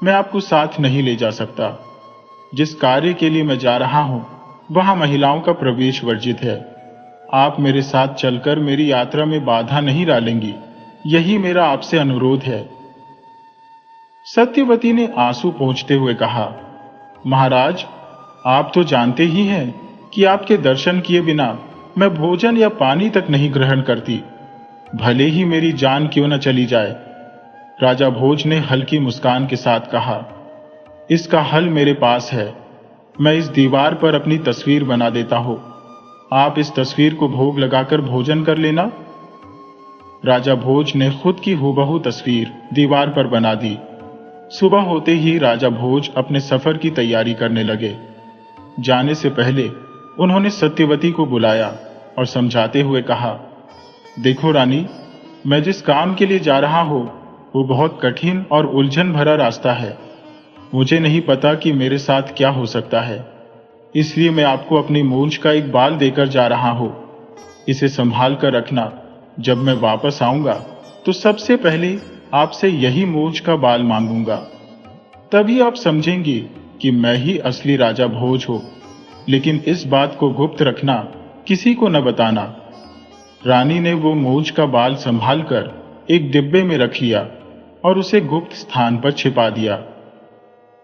मैं आपको साथ नहीं ले जा सकता। जिस कार्य के लिए मैं जा रहा हूं वहां महिलाओं का प्रवेश वर्जित है। आप मेरे साथ चलकर मेरी यात्रा में बाधा नहीं डालेंगी, यही मेरा आपसे अनुरोध है। सत्यवती ने आंसू पोंछते हुए कहा, महाराज, आप तो जानते ही हैं कि आपके दर्शन किए बिना मैं भोजन या पानी तक नहीं ग्रहण करती, भले ही मेरी जान क्यों न चली जाए। राजा भोज ने हल्की मुस्कान के साथ कहा, इसका हल मेरे पास है। मैं इस दीवार पर अपनी तस्वीर बना देता हूं। आप इस तस्वीर को भोग लगाकर भोजन कर लेना। राजा भोज ने खुद की हूबहू तस्वीर दीवार पर बना दी। सुबह होते ही राजा भोज अपने सफर की तैयारी करने लगे। जाने से पहले उन्होंने सत्यवती को बुलाया और समझाते हुए कहा, देखो रानी, मैं जिस काम के लिए जा रहा हूं वो बहुत कठिन और उलझन भरा रास्ता है। मुझे नहीं पता कि मेरे साथ क्या हो सकता है, इसलिए मैं आपको अपनी मूंछ का एक बाल देकर जा रहा हूं। इसे संभाल कर रखना। जब मैं वापस आऊंगा तो सबसे पहले आपसे यही मूंछ का बाल मांगूंगा। तभी आप समझेंगी कि मैं ही असली राजा भोज हूं। लेकिन इस बात को गुप्त रखना, किसी को न बताना। रानी ने वो मूंछ का बाल संभालकर एक डिब्बे में रख लिया और उसे गुप्त स्थान पर छिपा दिया।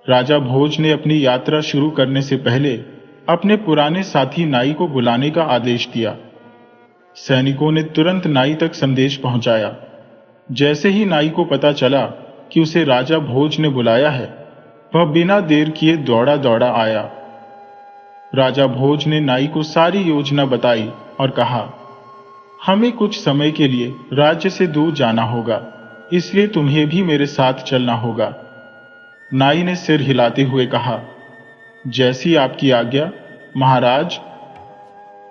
राजा भोज ने अपनी यात्रा शुरू करने से पहले अपने पुराने साथी नाई को बुलाने का आदेश दिया। सैनिकों ने तुरंत नाई तक संदेश पहुंचाया। जैसे ही नाई को पता चला कि उसे राजा भोज ने बुलाया है, वह बिना देर किए दौड़ा दौड़ा आया। राजा भोज ने नाई को सारी योजना बताई और कहा, हमें कुछ समय के लिए राज्य से दूर जाना होगा, इसलिए तुम्हें भी मेरे साथ चलना होगा। नाई ने सिर हिलाते हुए कहा, जैसी आपकी आज्ञा महाराज।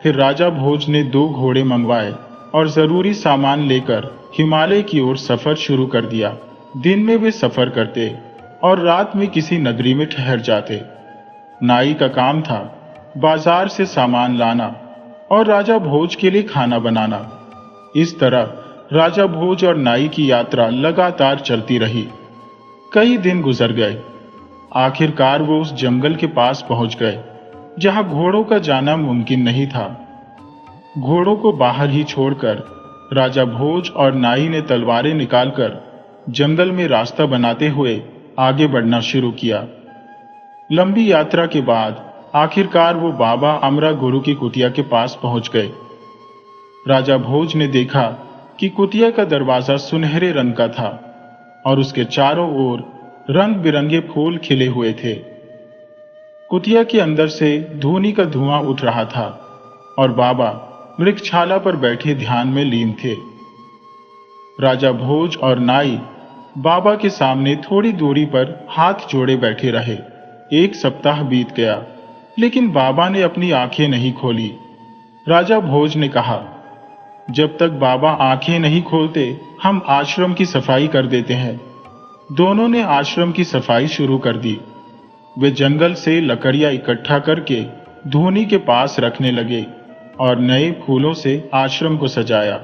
फिर राजा भोज ने 2 घोड़े मंगवाए और जरूरी सामान लेकर हिमालय की ओर सफर शुरू कर दिया। दिन में वे सफर करते और रात में किसी नगरी में ठहर जाते। नाई का काम था बाजार से सामान लाना और राजा भोज के लिए खाना बनाना। इस तरह राजा भोज और नाई की यात्रा लगातार चलती रही। कई दिन गुजर गए। आखिरकार वो उस जंगल के पास पहुंच गए जहां घोड़ों का जाना मुमकिन नहीं था। घोड़ों को बाहर ही छोड़कर राजा भोज और नाई ने तलवारें निकालकर जंगल में रास्ता बनाते हुए आगे बढ़ना शुरू किया। लंबी यात्रा के बाद आखिरकार वो बाबा अमरा गुरु की कुटिया के पास पहुंच गए। राजा भोज ने देखा कि कुटिया का दरवाजा सुनहरे रंग का था और उसके चारों ओर रंग बिरंगे फूल खिले हुए थे। कुटिया के अंदर से धूनी का धुआं उठ रहा था और बाबा मृगछाला पर बैठे ध्यान में लीन थे। राजा भोज और नाई बाबा के सामने थोड़ी दूरी पर हाथ जोड़े बैठे रहे। 1 सप्ताह बीत गया, लेकिन बाबा ने अपनी आंखें नहीं खोली। राजा भोज ने कहा, जब तक बाबा आंखें नहीं खोलते हम आश्रम की सफाई कर देते हैं। दोनों ने आश्रम की सफाई शुरू कर दी। वे जंगल से लकड़ियां इकट्ठा करके धूनी के पास रखने लगे और नए फूलों से आश्रम को सजाया।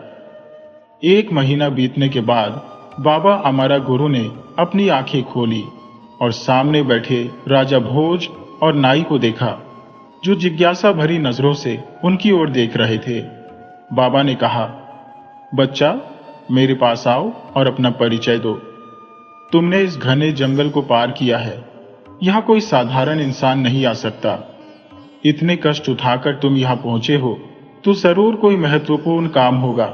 1 महीना बीतने के बाद बाबा अमरा गुरु ने अपनी आंखें खोली और सामने बैठे राजा भोज और नाई को देखा, जो जिज्ञासा भरी नजरों से उनकी ओर देख रहे थे। बाबा ने कहा, बच्चा, मेरे पास आओ और अपना परिचय दो। तुमने इस घने जंगल को पार किया है। यहाँ कोई साधारण इंसान नहीं आ सकता। इतने कष्ट उठाकर तुम यहाँ पहुंचे हो तो जरूर कोई महत्वपूर्ण काम होगा।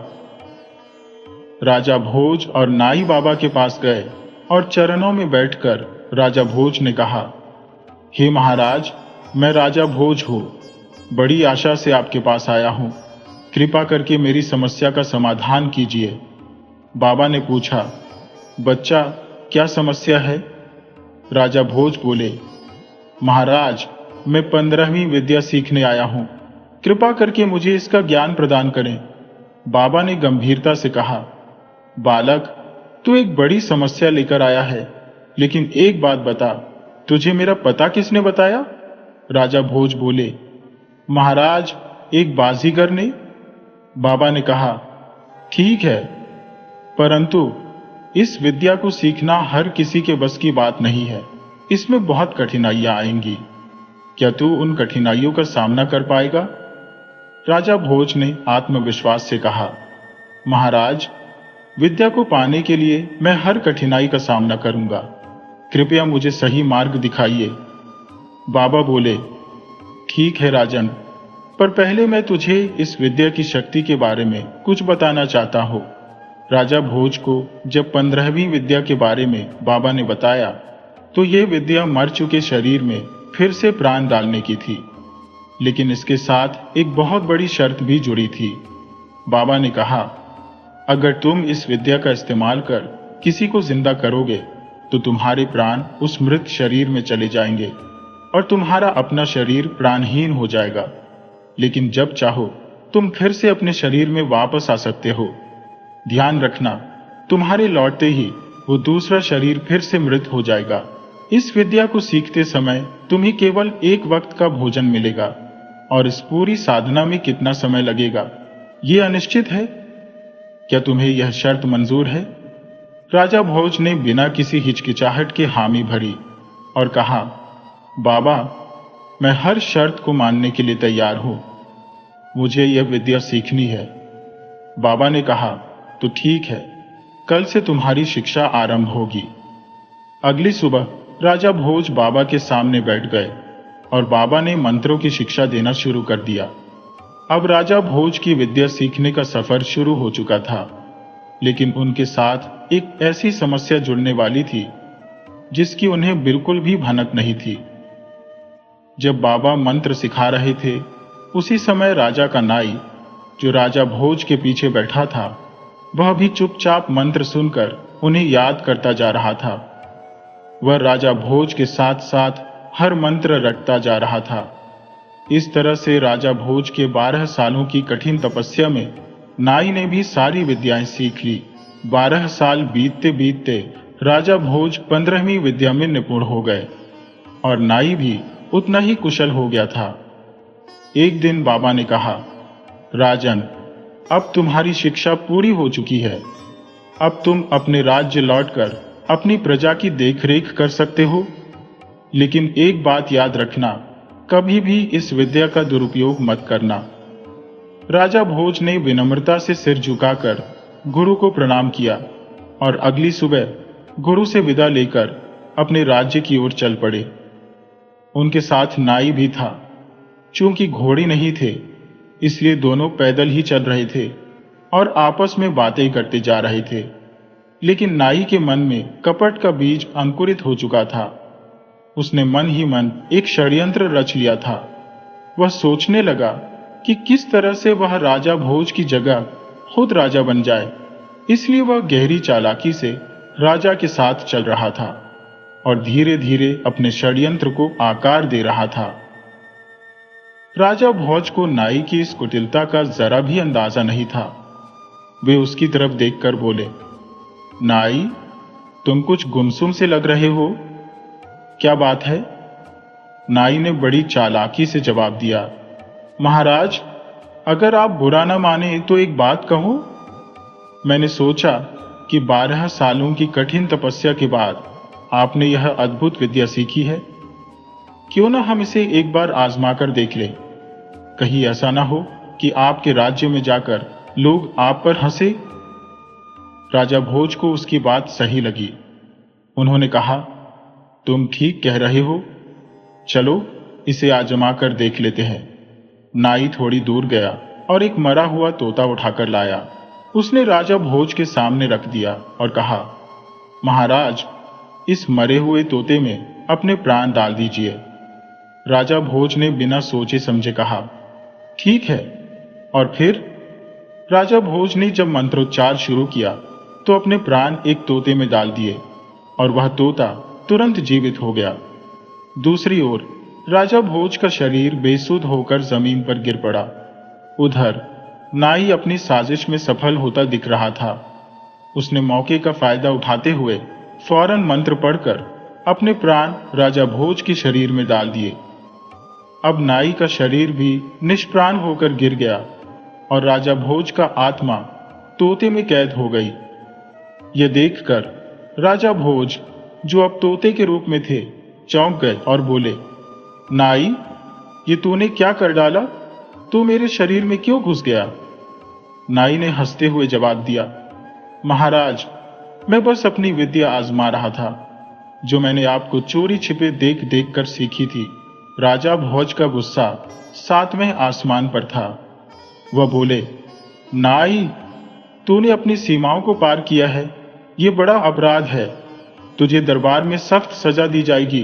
राजा भोज और नाई बाबा के पास गए और चरणों में बैठकर राजा भोज ने कहा, हे महाराज, मैं राजा भोज हूँ। बड़ी आशा से आपके पास आया हूँ। कृपा करके मेरी समस्या का समाधान कीजिए। बाबा ने पूछा, बच्चा, क्या समस्या है? राजा भोज बोले, महाराज, मैं 15वीं विद्या सीखने आया हूं। कृपा करके मुझे इसका ज्ञान प्रदान करें। बाबा ने गंभीरता से कहा, बालक, तू एक बड़ी समस्या लेकर आया है, लेकिन एक बात बता, तुझे मेरा पता किसने बताया? राजा भोज बोले, महाराज, एक बाजीगर ने। बाबा ने कहा, ठीक है, परंतु इस विद्या को सीखना हर किसी के बस की बात नहीं है। इसमें बहुत कठिनाइयां आएंगी। क्या तू उन कठिनाइयों का सामना कर पाएगा? राजा भोज ने आत्मविश्वास से कहा, महाराज, विद्या को पाने के लिए मैं हर कठिनाई का सामना करूंगा। कृपया मुझे सही मार्ग दिखाइए। बाबा बोले, ठीक है राजन, पर पहले मैं तुझे इस विद्या की शक्ति के बारे में कुछ बताना चाहता हूं। राजा भोज को जब 15वीं विद्या के बारे में बाबा ने बताया तो यह विद्या मर चुके शरीर में फिर से प्राण डालने की थी, लेकिन इसके साथ एक बहुत बड़ी शर्त भी जुड़ी थी। बाबा ने कहा, अगर तुम इस विद्या का इस्तेमाल कर किसी को जिंदा करोगे तो तुम्हारे प्राण उस मृत शरीर में चले जाएंगे और तुम्हारा अपना शरीर प्राणहीन हो जाएगा। लेकिन जब चाहो तुम फिर से अपने शरीर में वापस आ सकते हो। ध्यान रखना, तुम्हारे लौटते ही वो दूसरा शरीर फिर से मृत हो जाएगा। इस विद्या को सीखते समय तुम्हें केवल एक वक्त का भोजन मिलेगा और इस पूरी साधना में कितना समय लगेगा ये अनिश्चित है। क्या तुम्हें यह शर्त मंजूर है? राजा भोज ने बिना किसी हिचकिचाहट के हामी भरी और कहा, बाबा, मैं हर शर्त को मानने के लिए तैयार हूं। मुझे यह विद्या सीखनी है। बाबा ने कहा, तो ठीक है, कल से तुम्हारी शिक्षा आरंभ होगी। अगली सुबह राजा भोज बाबा के सामने बैठ गए और बाबा ने मंत्रों की शिक्षा देना शुरू कर दिया। अब राजा भोज की विद्या सीखने का सफर शुरू हो चुका था, लेकिन उनके साथ एक ऐसी समस्या जुड़ने वाली थी जिसकी उन्हें बिल्कुल भी भनक नहीं थी। जब बाबा मंत्र सिखा रहे थे, उसी समय राजा का नाई, जो राजा भोज के पीछे बैठा था, वह भी चुपचाप मंत्र सुनकर उन्हें याद करता जा रहा था। वह राजा भोज के साथ साथ हर मंत्र रटता जा रहा था। इस तरह से राजा भोज के 12 सालों की कठिन तपस्या में नाई ने भी सारी विद्याएं सीख ली। 12 साल बीतते बीतते राजा भोज 15वीं विद्या में निपुण हो गए और नाई भी उतना ही कुशल हो गया था। एक दिन बाबा ने कहा, राजन, अब तुम्हारी शिक्षा पूरी हो चुकी है। अब तुम अपने राज्य लौटकर अपनी प्रजा की देखरेख कर सकते हो। लेकिन एक बात याद रखना, कभी भी इस विद्या का दुरुपयोग मत करना। राजा भोज ने विनम्रता से सिर झुकाकर गुरु को प्रणाम किया और अगली सुबह गुरु से विदा लेकर अपने राज्य की ओर चल पड़े। उनके साथ नाई भी था। चूंकि घोड़े नहीं थे, इसलिए दोनों पैदल ही चल रहे थे और आपस में बातें करते जा रहे थे। लेकिन नाई के मन में कपट का बीज अंकुरित हो चुका था। उसने मन ही मन एक षड्यंत्र रच लिया था। वह सोचने लगा कि किस तरह से वह राजा भोज की जगह खुद राजा बन जाए। इसलिए वह गहरी चालाकी से राजा के साथ चल रहा था और धीरे धीरे अपने षड्यंत्र को आकार दे रहा था। राजा भोज को नाई की इस कुटिलता का जरा भी अंदाजा नहीं था। वे उसकी तरफ देखकर बोले, नाई, तुम कुछ गुमसुम से लग रहे हो। क्या बात है? नाई ने बड़ी चालाकी से जवाब दिया, महाराज, अगर आप बुरा न माने तो एक बात कहूं। मैंने सोचा कि 12 सालों की कठिन तपस्या के बाद आपने यह अद्भुत विद्या सीखी है। क्यों ना हम इसे एक बार आजमा कर देख लें। कहीं ऐसा ना हो कि आपके राज्य में जाकर लोग आप पर हंसे। राजा भोज को उसकी बात सही लगी। उन्होंने कहा, तुम ठीक कह रहे हो, चलो इसे आजमा कर देख लेते हैं। नाई थोड़ी दूर गया और एक मरा हुआ तोता उठाकर लाया। उसने राजा भोज के सामने रख दिया और कहा, महाराज, इस मरे हुए तोते में अपने प्राण डाल दीजिए। राजा भोज ने बिना सोचे समझे कहा, ठीक है। और फिर राजा भोज ने जब मंत्रोच्चार शुरू किया तो अपने प्राण एक तोते में डाल दिए और वह तोता तुरंत जीवित हो गया। दूसरी ओर राजा भोज का शरीर बेसुध होकर जमीन पर गिर पड़ा। उधर नाई अपनी साजिश में सफल होता दिख रहा था। उसने मौके का फायदा उठाते हुए फौरन मंत्र पढ़कर अपने प्राण राजा भोज के शरीर में डाल दिए। अब नाई का शरीर भी निष्प्राण होकर गिर गया और राजा भोज का आत्मा तोते में कैद हो गई। यह देखकर राजा भोज, जो अब तोते के रूप में थे, चौंक गए और बोले, नाई, ये तूने क्या कर डाला? तू मेरे शरीर में क्यों घुस गया? नाई ने हंसते हुए जवाब दिया, महाराज, मैं बस अपनी विद्या आजमा रहा था, जो मैंने आपको चोरी छिपे देख देख कर सीखी थी। राजा भोज का गुस्सा 7वें आसमान पर था। वह बोले, नाई, तूने अपनी सीमाओं को पार किया है। ये बड़ा अपराध है। तुझे दरबार में सख्त सजा दी जाएगी।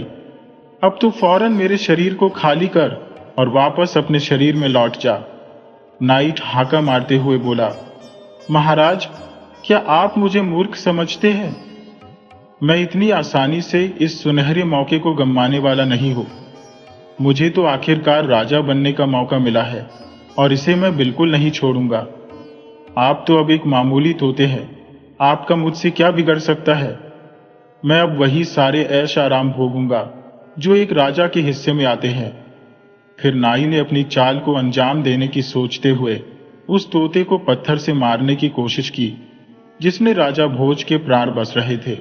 अब तू फौरन मेरे शरीर को खाली कर और वापस अपने शरीर में लौट जा। नाई ठहाका मारते हुए बोला, महाराज, क्या आप मुझे मूर्ख समझते हैं? मैं इतनी आसानी से इस सुनहरे मौके को गंवाने वाला नहीं हूं। मुझे तो आखिरकार राजा बनने का मौका मिला है और इसे मैं बिल्कुल नहीं छोड़ूंगा। आप तो अब एक मामूली तोते हैं। आपका मुझसे क्या बिगड़ सकता है? मैं अब वही सारे ऐश आराम भोगूंगा जो एक राजा के हिस्से में आते हैं। फिर नाई ने अपनी चाल को अंजाम देने की सोचते हुए उस तोते को पत्थर से मारने की कोशिश की जिसमें राजा भोज के प्राण बस रहे थे,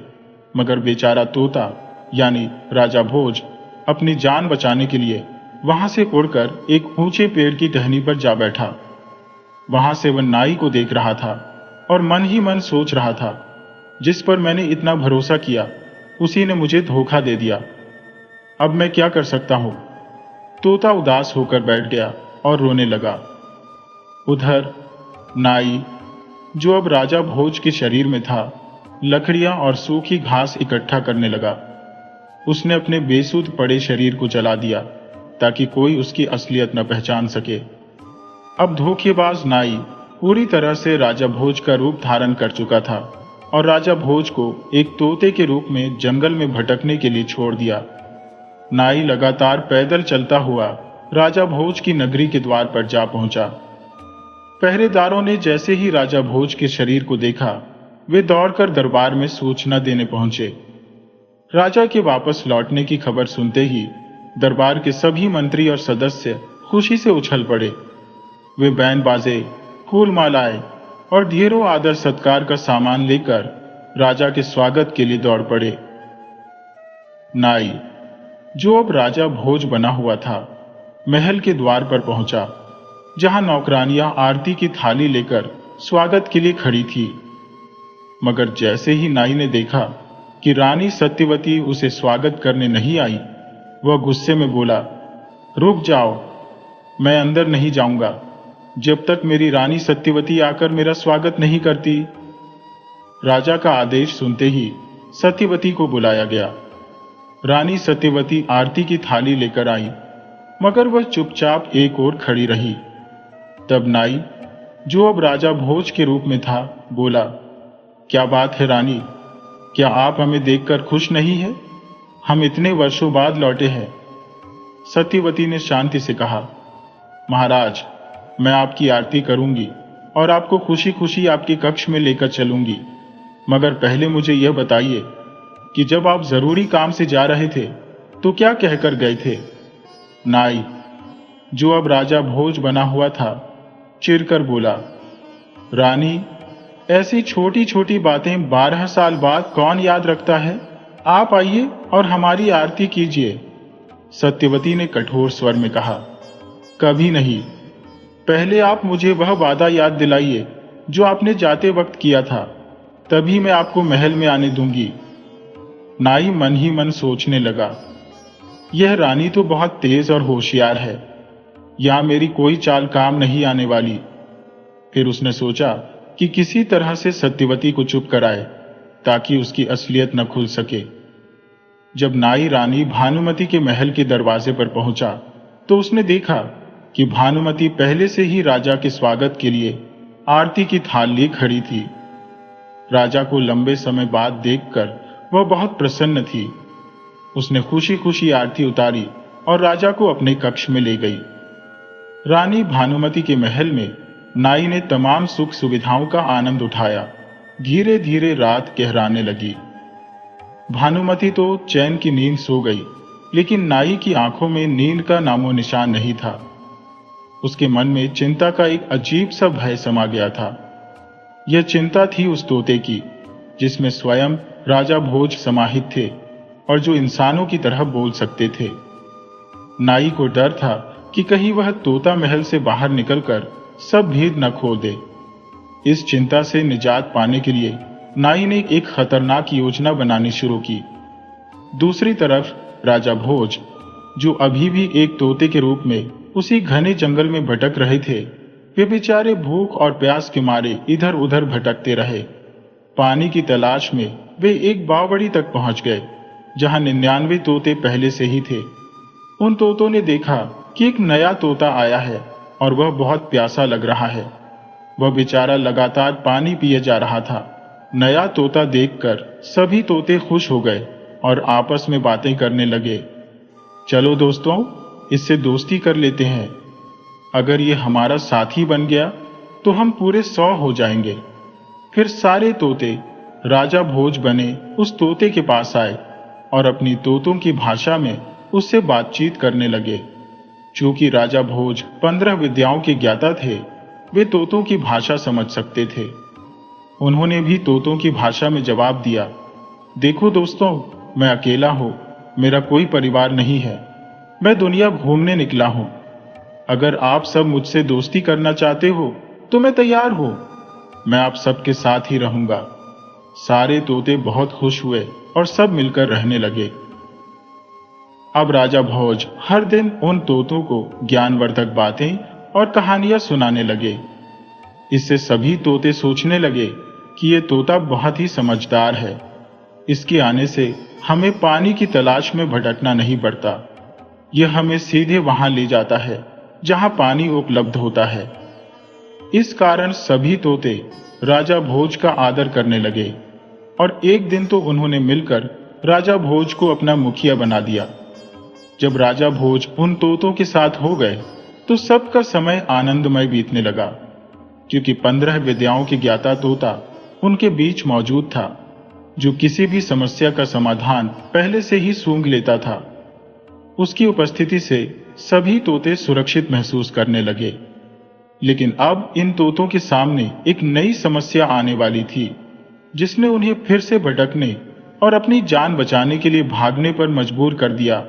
मगर बेचारा तोता यानी राजा भोज अपनी जान बचाने के लिए वहां से उड़कर एक ऊंचे पेड़ की टहनी पर जा बैठा। वहां से वह नाई को देख रहा था और मन ही मन सोच रहा था, जिस पर मैंने इतना भरोसा किया उसी ने मुझे धोखा दे दिया। अब मैं क्या कर सकता हूं? तोता उदास होकर बैठ गया और रोने लगा। उधर नाई, जो अब राजा भोज के शरीर में था, लकड़ियां और सूखी घास इकट्ठा करने लगा। उसने अपने बेसुध पड़े शरीर को जला दिया ताकि कोई उसकी असलियत न पहचान सके। अब धोखेबाज नाई पूरी तरह से राजा भोज का रूप धारण कर चुका था और राजा भोज को एक तोते के रूप में जंगल में भटकने के लिए छोड़ दिया। नाई लगातार पैदल चलता हुआ राजा भोज की नगरी के द्वार पर जा पहुंचा। पहरेदारों ने जैसे ही राजा भोज के शरीर को देखा, वे दौड़कर दरबार में सूचना देने पहुंचे। राजा के वापस लौटने की खबर सुनते ही दरबार के सभी मंत्री और सदस्य खुशी से उछल पड़े। वे बैन बाजे, फूल मालाएं और ढेरों आदर सत्कार का सामान लेकर राजा के स्वागत के लिए दौड़ पड़े। नाई, जो अब राजा भोज बना हुआ था, महल के द्वार पर पहुंचा, जहां नौकरानियां आरती की थाली लेकर स्वागत के लिए खड़ी थी। मगर जैसे ही नाई ने देखा कि रानी सत्यवती उसे स्वागत करने नहीं आई, वह गुस्से में बोला, रुक जाओ, मैं अंदर नहीं जाऊंगा जब तक मेरी रानी सत्यवती आकर मेरा स्वागत नहीं करती। राजा का आदेश सुनते ही सत्यवती को बुलाया गया। रानी सत्यवती आरती की थाली लेकर आई, मगर वह चुपचाप एक ओर खड़ी रही। तब नाई, जो अब राजा भोज के रूप में था, बोला, क्या बात है रानी, क्या आप हमें देखकर खुश नहीं है? हम इतने वर्षों बाद लौटे हैं। सत्यवती ने शांति से कहा, महाराज, मैं आपकी आरती करूंगी और आपको खुशी खुशी आपके कक्ष में लेकर चलूंगी, मगर पहले मुझे यह बताइए कि जब आप जरूरी काम से जा रहे थे तो क्या कहकर गए थे? नाई, जो अब राजा भोज बना हुआ था, चिढ़कर बोला, रानी, ऐसी छोटी छोटी बातें 12 साल बाद कौन याद रखता है? आप आइए और हमारी आरती कीजिए। सत्यवती ने कठोर स्वर में कहा, कभी नहीं। पहले आप मुझे वह वादा याद दिलाइए जो आपने जाते वक्त किया था, तभी मैं आपको महल में आने दूंगी। नाई मन ही मन सोचने लगा, यह रानी तो बहुत तेज और होशियार है, या मेरी कोई चाल काम नहीं आने वाली। फिर उसने सोचा कि किसी तरह से सत्यवती को चुप कराए ताकि उसकी असलियत न खुल सके। जब नाई रानी भानुमति के महल के दरवाजे पर पहुंचा तो उसने देखा कि भानुमति पहले से ही राजा के स्वागत के लिए आरती की थाल लिए खड़ी थी। राजा को लंबे समय बाद देखकर वह बहुत प्रसन्न थी। उसने खुशी खुशी आरती उतारी और राजा को अपने कक्ष में ले गई। रानी भानुमति के महल में नाई ने तमाम सुख सुविधाओं का आनंद उठाया। धीरे धीरे रात गहराने लगी। भानुमति तो चैन की नींद सो गई, लेकिन नाई की आंखों में नींद का नामो निशान नहीं था। उसके मन में चिंता का एक अजीब सा भय समा गया था। यह चिंता थी उस तोते की जिसमें स्वयं राजा भोज समाहित थे और जो इंसानों की तरह बोल सकते थे। नाई को डर था कि कहीं वह तोता महल से बाहर निकलकर सब भेद न खोल दे। इस चिंता से निजात पाने के लिए नाई ने एक खतरनाक योजना बनानी शुरू की। दूसरी तरफ राजा भोज, जो अभी भी एक तोते के रूप में उसी घने जंगल में भटक रहे थे, वे बेचारे भूख और प्यास के मारे इधर उधर भटकते रहे। पानी की तलाश में वे एक बावड़ी तक पहुंच गए जहां 99 तोते पहले से ही थे। उन तोतों ने देखा कि एक नया तोता आया है और वह बहुत प्यासा लग रहा है। वह बेचारा लगातार पानी पिए जा रहा था। नया तोता देखकर सभी तोते खुश हो गए और आपस में बातें करने लगे। चलो दोस्तों, इससे दोस्ती कर लेते हैं। अगर ये हमारा साथी बन गया तो हम पूरे 100 हो जाएंगे। फिर सारे तोते राजा भोज बने उस तोते के पास आए और अपनी तोतों की भाषा में उससे बातचीत करने लगे। चूंकि राजा भोज 15 विद्याओं के ज्ञाता थे, वे तोतों की भाषा समझ सकते थे। उन्होंने भी तोतों की भाषा में जवाब दिया, देखो दोस्तों, मैं अकेला हूं, मेरा कोई परिवार नहीं है, मैं दुनिया घूमने निकला हूं। अगर आप सब मुझसे दोस्ती करना चाहते हो तो मैं तैयार हूं। मैं आप सबके साथ ही रहूंगा। सारे तोते बहुत खुश हुए और सब मिलकर रहने लगे। अब राजा भोज हर दिन उन तोतों को ज्ञानवर्धक बातें और कहानियां सुनाने लगे। इससे सभी तोते सोचने लगे कि ये तोता बहुत ही समझदार है। इसके आने से हमें पानी की तलाश में भटकना नहीं पड़ता। यह हमें सीधे वहां ले जाता है जहां पानी उपलब्ध होता है। इस कारण सभी तोते राजा भोज का आदर करने लगे और एक दिन तो उन्होंने मिलकर राजा भोज को अपना मुखिया बना दिया। जब राजा भोज उन तोतों के साथ हो गए तो सबका समय आनंदमय बीतने लगा, क्योंकि 15 विद्याओं के ज्ञाता तोता उनके बीच मौजूद था, जो किसी भी समस्या का समाधान पहले से ही सूंघ लेता था। उसकी उपस्थिति से सभी तोते सुरक्षित महसूस करने लगे। लेकिन अब इन तोतों के सामने एक नई समस्या आने वाली थी, जिसने उन्हें फिर से भटकने और अपनी जान बचाने के लिए भागने पर मजबूर कर दिया।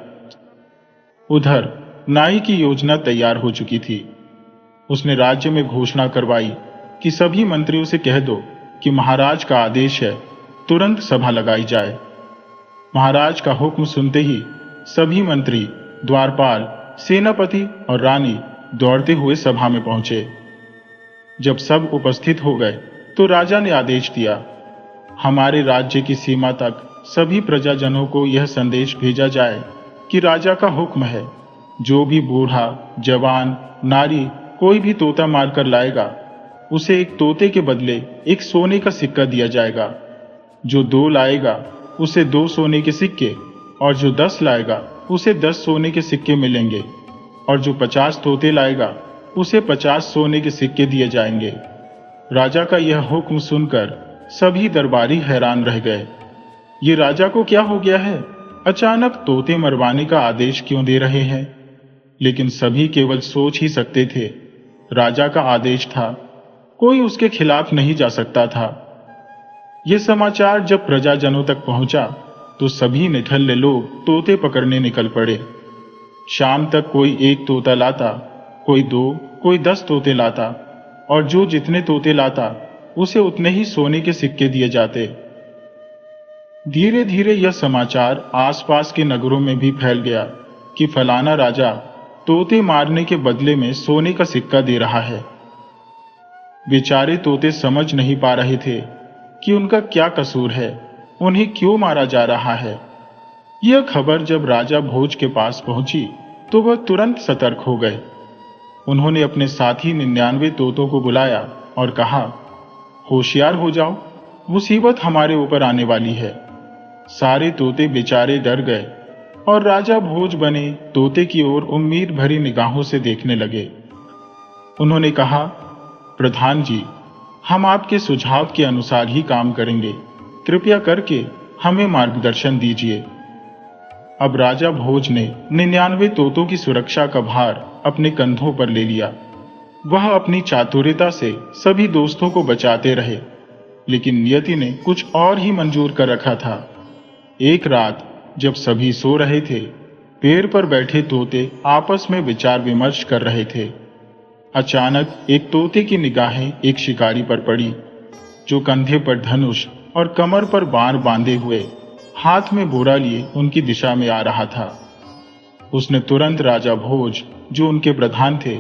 उधर नाई की योजना तैयार हो चुकी थी। उसने राज्य में घोषणा करवाई कि सभी मंत्रियों से कह दो कि महाराज का आदेश है, तुरंत सभा लगाई जाए। महाराज का हुक्म सुनते ही सभी मंत्री, द्वारपाल, सेनापति और रानी दौड़ते हुए सभा में पहुंचे। जब सब उपस्थित हो गए तो राजा ने आदेश दिया, हमारे राज्य की सीमा तक सभी प्रजाजनों को यह संदेश भेजा जाए कि राजा का हुक्म है, जो भी बूढ़ा, जवान, नारी कोई भी तोता मारकर लाएगा, उसे एक तोते के बदले एक सोने का सिक्का दिया जाएगा। जो 2 लाएगा उसे 2 सोने के सिक्के, और जो 10 लाएगा उसे 10 सोने के सिक्के मिलेंगे, और जो 50 तोते लाएगा उसे 50 सोने के सिक्के दिए जाएंगे। राजा का यह हुक्म सुनकर सभी दरबारी हैरान रह गए। ये राजा को क्या हो गया है? अचानक तोते मरवाने का आदेश क्यों दे रहे हैं? लेकिन सभी केवल सोच ही सकते थे। राजा का आदेश था, कोई उसके खिलाफ नहीं जा सकता था। यह समाचार जब प्रजाजनों तक पहुंचा तो सभी निठल्ले लोग तोते पकड़ने निकल पड़े। शाम तक कोई 1 तोता लाता, कोई 2, कोई 10 तोते लाता, और जो जितने तोते लाता उसे उतने ही सोने के सिक्के दिए जाते। धीरे धीरे यह समाचार आसपास के नगरों में भी फैल गया कि फलाना राजा तोते मारने के बदले में सोने का सिक्का दे रहा है। बेचारे तोते समझ नहीं पा रहे थे कि उनका क्या कसूर है, उन्हें क्यों मारा जा रहा है। यह खबर जब राजा भोज के पास पहुंची तो वह तुरंत सतर्क हो गए। उन्होंने अपने साथी 99 तोतों को बुलाया और कहा, होशियार हो जाओ, मुसीबत हमारे ऊपर आने वाली है। सारे तोते बेचारे डर गए और राजा भोज बने तोते की ओर उम्मीद भरी निगाहों से देखने लगे। उन्होंने कहा, प्रधान जी, हम आपके सुझाव के अनुसार ही काम करेंगे, कृपया करके हमें मार्गदर्शन दीजिए। अब राजा भोज ने 99 तोतों की सुरक्षा का भार अपने कंधों पर ले लिया। वह अपनी चातुर्यता से सभी दोस्तों को बचाते रहे, लेकिन नियति ने कुछ और ही मंजूर कर रखा था। एक रात जब सभी सो रहे थे, पेड़ पर बैठे तोते आपस में विचार विमर्श कर रहे थे। अचानक एक तोते की निगाहें एक शिकारी पर पड़ी, जो कंधे पर धनुष और कमर पर बाण बांधे हुए हाथ में बोरा लिए उनकी दिशा में आ रहा था। उसने तुरंत राजा भोज, जो उनके प्रधान थे,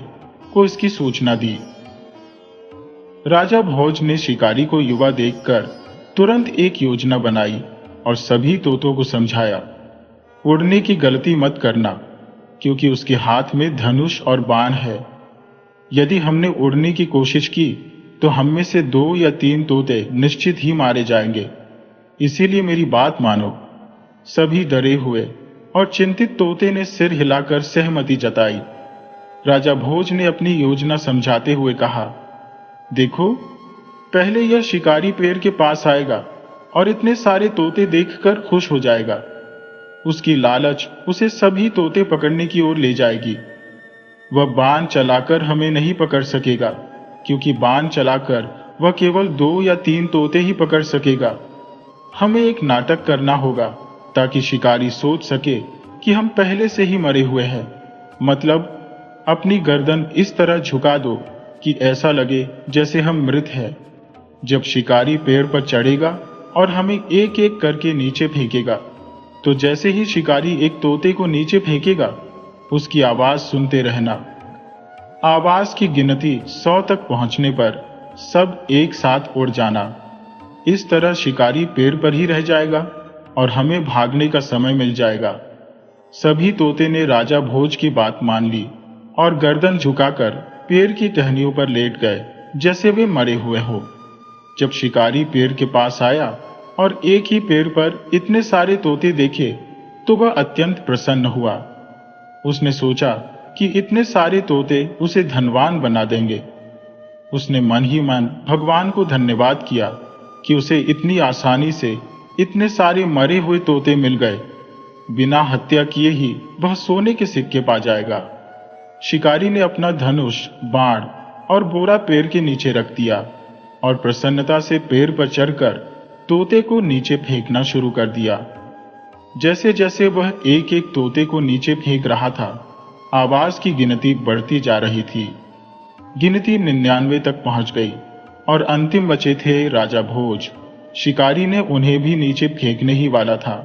को इसकी सूचना दी। राजा भोज ने शिकारी को युवा देखकर तुरंत एक योजना बनाई और सभी तोतों को समझाया, उड़ने की गलती मत करना, क्योंकि उसके हाथ में धनुष और बाण है। यदि हमने उड़ने की कोशिश की तो हम में से 2 या 3 तोते निश्चित ही मारे जाएंगे, इसीलिए मेरी बात मानो। सभी डरे हुए और चिंतित तोते ने सिर हिलाकर सहमति जताई। राजा भोज ने अपनी योजना समझाते हुए कहा, देखो, पहले यह शिकारी पेड़ के पास आएगा और इतने सारे तोते देखकर खुश हो जाएगा। उसकी लालच उसे सभी तोते पकड़ने की ओर ले जाएगी। वह बाण चलाकर हमें नहीं पकड़ सकेगा, क्योंकि बाण चलाकर वह केवल 2 या 3 तोते ही पकड़ सकेगा। हमें एक नाटक करना होगा ताकि शिकारी सोच सके कि हम पहले से ही मरे हुए हैं। मतलब, अपनी गर्दन इस तरह झुका दो कि ऐसा लगे जैसे हम मृत हैं। जब शिकारी पेड़ पर चढ़ेगा और हमें एक एक करके नीचे फेंकेगा, तो जैसे ही शिकारी एक तोते को नीचे फेंकेगा, उसकी आवाज सुनते रहना। आवाज की गिनती 100 तक पहुंचने पर सब एक साथ उड़ जाना। इस तरह शिकारी पेड़ पर ही रह जाएगा और हमें भागने का समय मिल जाएगा। सभी तोते ने राजा भोज की बात मान ली और गर्दन झुकाकर पेड़ की टहनियों पर लेट गए, जैसे वे मरे हुए हो। जब शिकारी पेड़ के पास आया और एक ही पेड़ पर इतने सारे तोते देखे, तो वह अत्यंत प्रसन्न हुआ। उसने सोचा कि इतने सारे तोते उसे धनवान बना देंगे। उसने मन ही मन भगवान को धन्यवाद किया कि उसे इतनी आसानी से इतने सारे मरे हुए तोते मिल गए। बिना हत्या किए ही वह सोने के सिक्के पा जाएगा। शिकारी ने अपना धनुष, बाण और बोरा पेड़ के नीचे रख दिया और प्रसन्नता से पेड़ पर चढ़कर तोते को नीचे फेंकना शुरू कर दिया। जैसे जैसे वह एक एक तोते को नीचे फेंक रहा था, आवाज की गिनती बढ़ती जा रही थी। गिनती 99 तक पहुंच गई और अंतिम बचे थे राजा भोज। शिकारी ने उन्हें भी नीचे फेंकने ही वाला था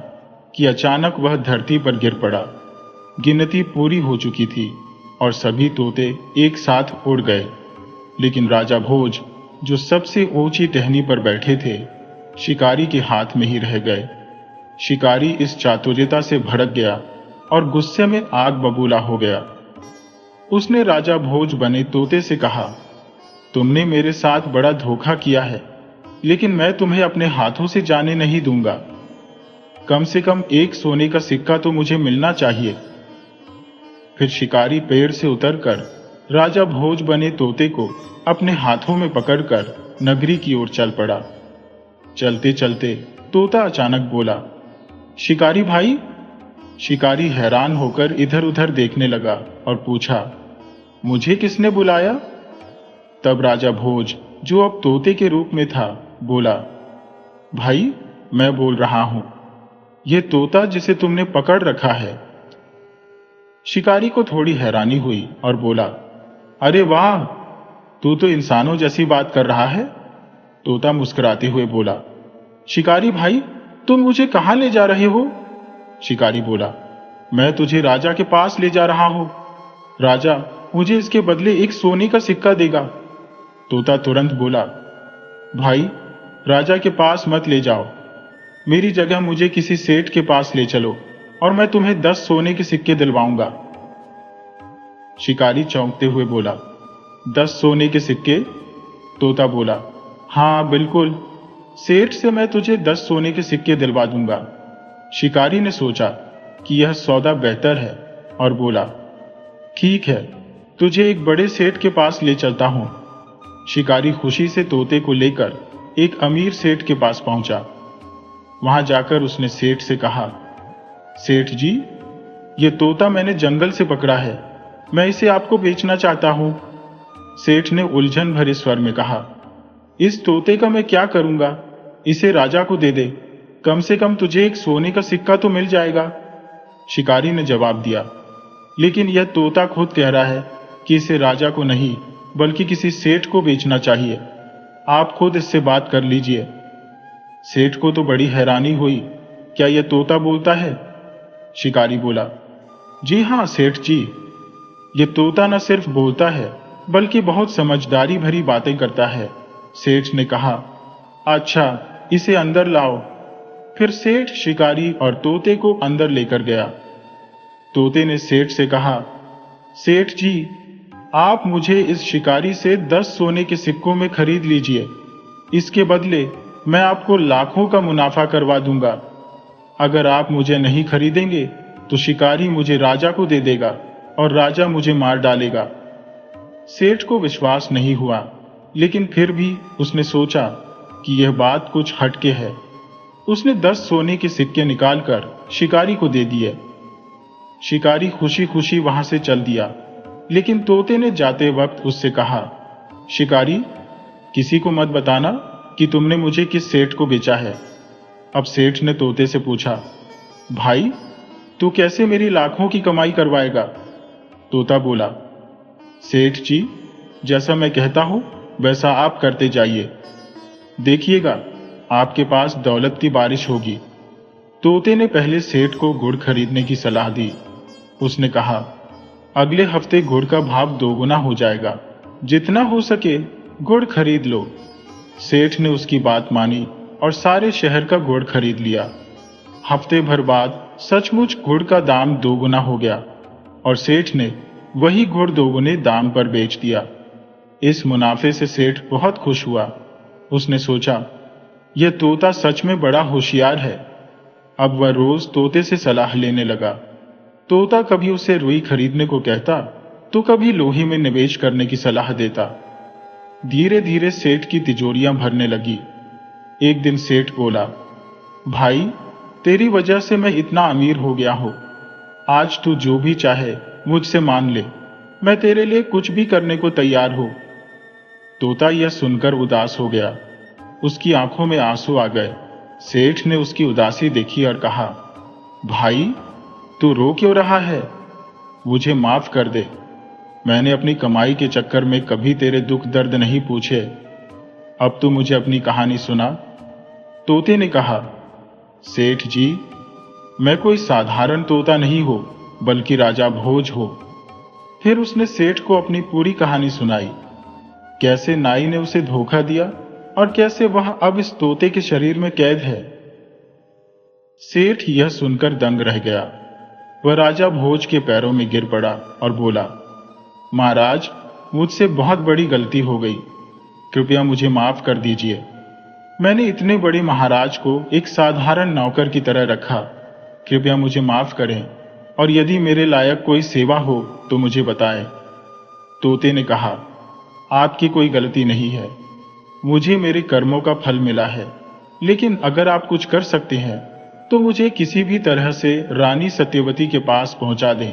कि अचानक वह धरती पर गिर पड़ा। गिनती पूरी हो चुकी थी और सभी तोते एक साथ उड़ गए, लेकिन राजा भोज, जो सबसे ऊंची टहनी पर बैठे थे, शिकारी के हाथ में ही रह गए। शिकारी इस चातुर्यता से भड़क गया और गुस्से में आग बबूला हो गया। उसने राजा भोज बने तोते से कहा, तुमने मेरे साथ बड़ा धोखा किया है, लेकिन मैं तुम्हें अपने हाथों से जाने नहीं दूंगा। कम से कम एक सोने का सिक्का तो मुझे मिलना चाहिए। फिर शिकारी पेड़ से उतरकर राजा भोज बने तोते को अपने हाथों में पकड़कर नगरी की ओर चल पड़ा। चलते चलते तोता अचानक बोला, शिकारी भाई। शिकारी हैरान होकर इधर उधर देखने लगा और पूछा, मुझे किसने बुलाया? तब राजा भोज, जो अब तोते के रूप में था, बोला, भाई, मैं बोल रहा हूं, यह तोता जिसे तुमने पकड़ रखा है। शिकारी को थोड़ी हैरानी हुई और बोला, अरे वाह, तू तो इंसानों जैसी बात कर रहा है। तोता मुस्कुराते हुए बोला, शिकारी भाई, तुम मुझे कहाँ ले जा रहे हो? शिकारी बोला, मैं तुझे राजा के पास ले जा रहा हूं। राजा मुझे इसके बदले एक सोने का सिक्का देगा। तोता तुरंत बोला, भाई, राजा के पास मत ले जाओ, मेरी जगह मुझे किसी सेठ के पास ले चलो और मैं तुम्हें 10 सोने के सिक्के दिलवाऊंगा। शिकारी चौंकते हुए बोला, 10 सोने के सिक्के? तोता बोला, हाँ बिल्कुल, सेठ से मैं तुझे 10 सोने के सिक्के दिलवा दूंगा। शिकारी ने सोचा कि यह सौदा बेहतर है और बोला, ठीक है, तुझे एक बड़े सेठ के पास ले चलता हूं। शिकारी खुशी से तोते को लेकर एक अमीर सेठ के पास पहुंचा। वहां जाकर उसने सेठ से कहा, सेठ जी, ये तोता मैंने जंगल से पकड़ा है, मैं इसे आपको बेचना चाहता हूं। सेठ ने उलझन भरे स्वर में कहा, इस तोते का मैं क्या करूंगा, इसे राजा को दे दे, कम से कम तुझे एक सोने का सिक्का तो मिल जाएगा। शिकारी ने जवाब दिया, लेकिन यह तोता खुद कह रहा है कि इसे राजा को नहीं बल्कि किसी सेठ को बेचना चाहिए, आप खुद इससे बात कर लीजिए। सेठ को तो बड़ी हैरानी हुई, क्या यह तोता बोलता है? शिकारी बोला, जी हाँ सेठ जी, ये तोता न सिर्फ बोलता है बल्कि बहुत समझदारी भरी बातें करता है। सेठ ने कहा, अच्छा, इसे अंदर लाओ। फिर सेठ शिकारी और तोते को अंदर लेकर गया। तोते ने सेठ से कहा, सेठ जी, आप मुझे इस शिकारी से 10 सोने के सिक्कों में खरीद लीजिए, इसके बदले मैं आपको लाखों का मुनाफा करवा दूंगा। अगर आप मुझे नहीं खरीदेंगे तो शिकारी मुझे राजा को दे देगा और राजा मुझे मार डालेगा। सेठ को विश्वास नहीं हुआ, लेकिन फिर भी उसने सोचा कि यह बात कुछ हटके है। उसने 10 सोने के सिक्के निकालकर शिकारी को दे दिए। शिकारी खुशी खुशी वहां से चल दिया, लेकिन तोते ने जाते वक्त उससे कहा, शिकारी, किसी को मत बताना कि तुमने मुझे किस सेठ को बेचा है। अब सेठ ने तोते से पूछा, भाई, तू कैसे मेरी लाखों की कमाई करवाएगा? तोता बोला, सेठ जी, जैसा मैं कहता हूं वैसा आप करते जाइए, देखिएगा आपके पास दौलत की बारिश होगी। तोते ने पहले सेठ को गुड़ खरीदने की सलाह दी। उसने कहा, अगले हफ्ते गुड़ का भाव 2 गुना हो जाएगा, जितना हो सके गुड़ खरीद लो। सेठ ने उसकी बात मानी और सारे शहर का गुड़ खरीद लिया। हफ्ते भर बाद सचमुच गुड़ का दाम 2 गुना हो गया और सेठ ने वही गुड़ 2 गुने दाम पर बेच दिया। इस मुनाफे से सेठ बहुत खुश हुआ। उसने सोचा, यह तोता सच में बड़ा होशियार है। अब वह रोज तोते से सलाह लेने लगा। तोता कभी उसे रुई खरीदने को कहता तो कभी लोहे में निवेश करने की सलाह देता। धीरे धीरे सेठ की तिजोरियां भरने लगी। एक दिन सेठ बोला, भाई, तेरी वजह से मैं इतना अमीर हो गया हूं। आज तू जो भी चाहे मुझसे मांग ले, मैं तेरे लिए कुछ भी करने को तैयार हूं। तोता यह सुनकर उदास हो गया। उसकी आंखों में आंसू आ गए। सेठ ने उसकी उदासी देखी और कहा, भाई, तू रो क्यों रहा है? मुझे माफ कर दे। मैंने अपनी कमाई के चक्कर में कभी तेरे दुख दर्द नहीं पूछे। अब तू मुझे अपनी कहानी सुना। तोते ने कहा, सेठ जी, मैं कोई साधारण तोता नहीं हूं बल्कि राजा भोज हूं। फिर उसने सेठ को अपनी पूरी कहानी सुनाई, कैसे नाई ने उसे धोखा दिया और कैसे वह अब इस तोते के शरीर में कैद है। सेठ यह सुनकर दंग रह गया। वह राजा भोज के पैरों में गिर पड़ा और बोला, महाराज, मुझसे बहुत बड़ी गलती हो गई, कृपया मुझे माफ कर दीजिए। मैंने इतने बड़े महाराज को एक साधारण नौकर की तरह रखा। कृपया मुझे माफ करें और यदि मेरे लायक कोई सेवा हो तो मुझे बताएं। तोते ने कहा, आपकी कोई गलती नहीं है, मुझे मेरे कर्मों का फल मिला है, लेकिन अगर आप कुछ कर सकते हैं तो मुझे किसी भी तरह से रानी सत्यवती के पास पहुंचा दें,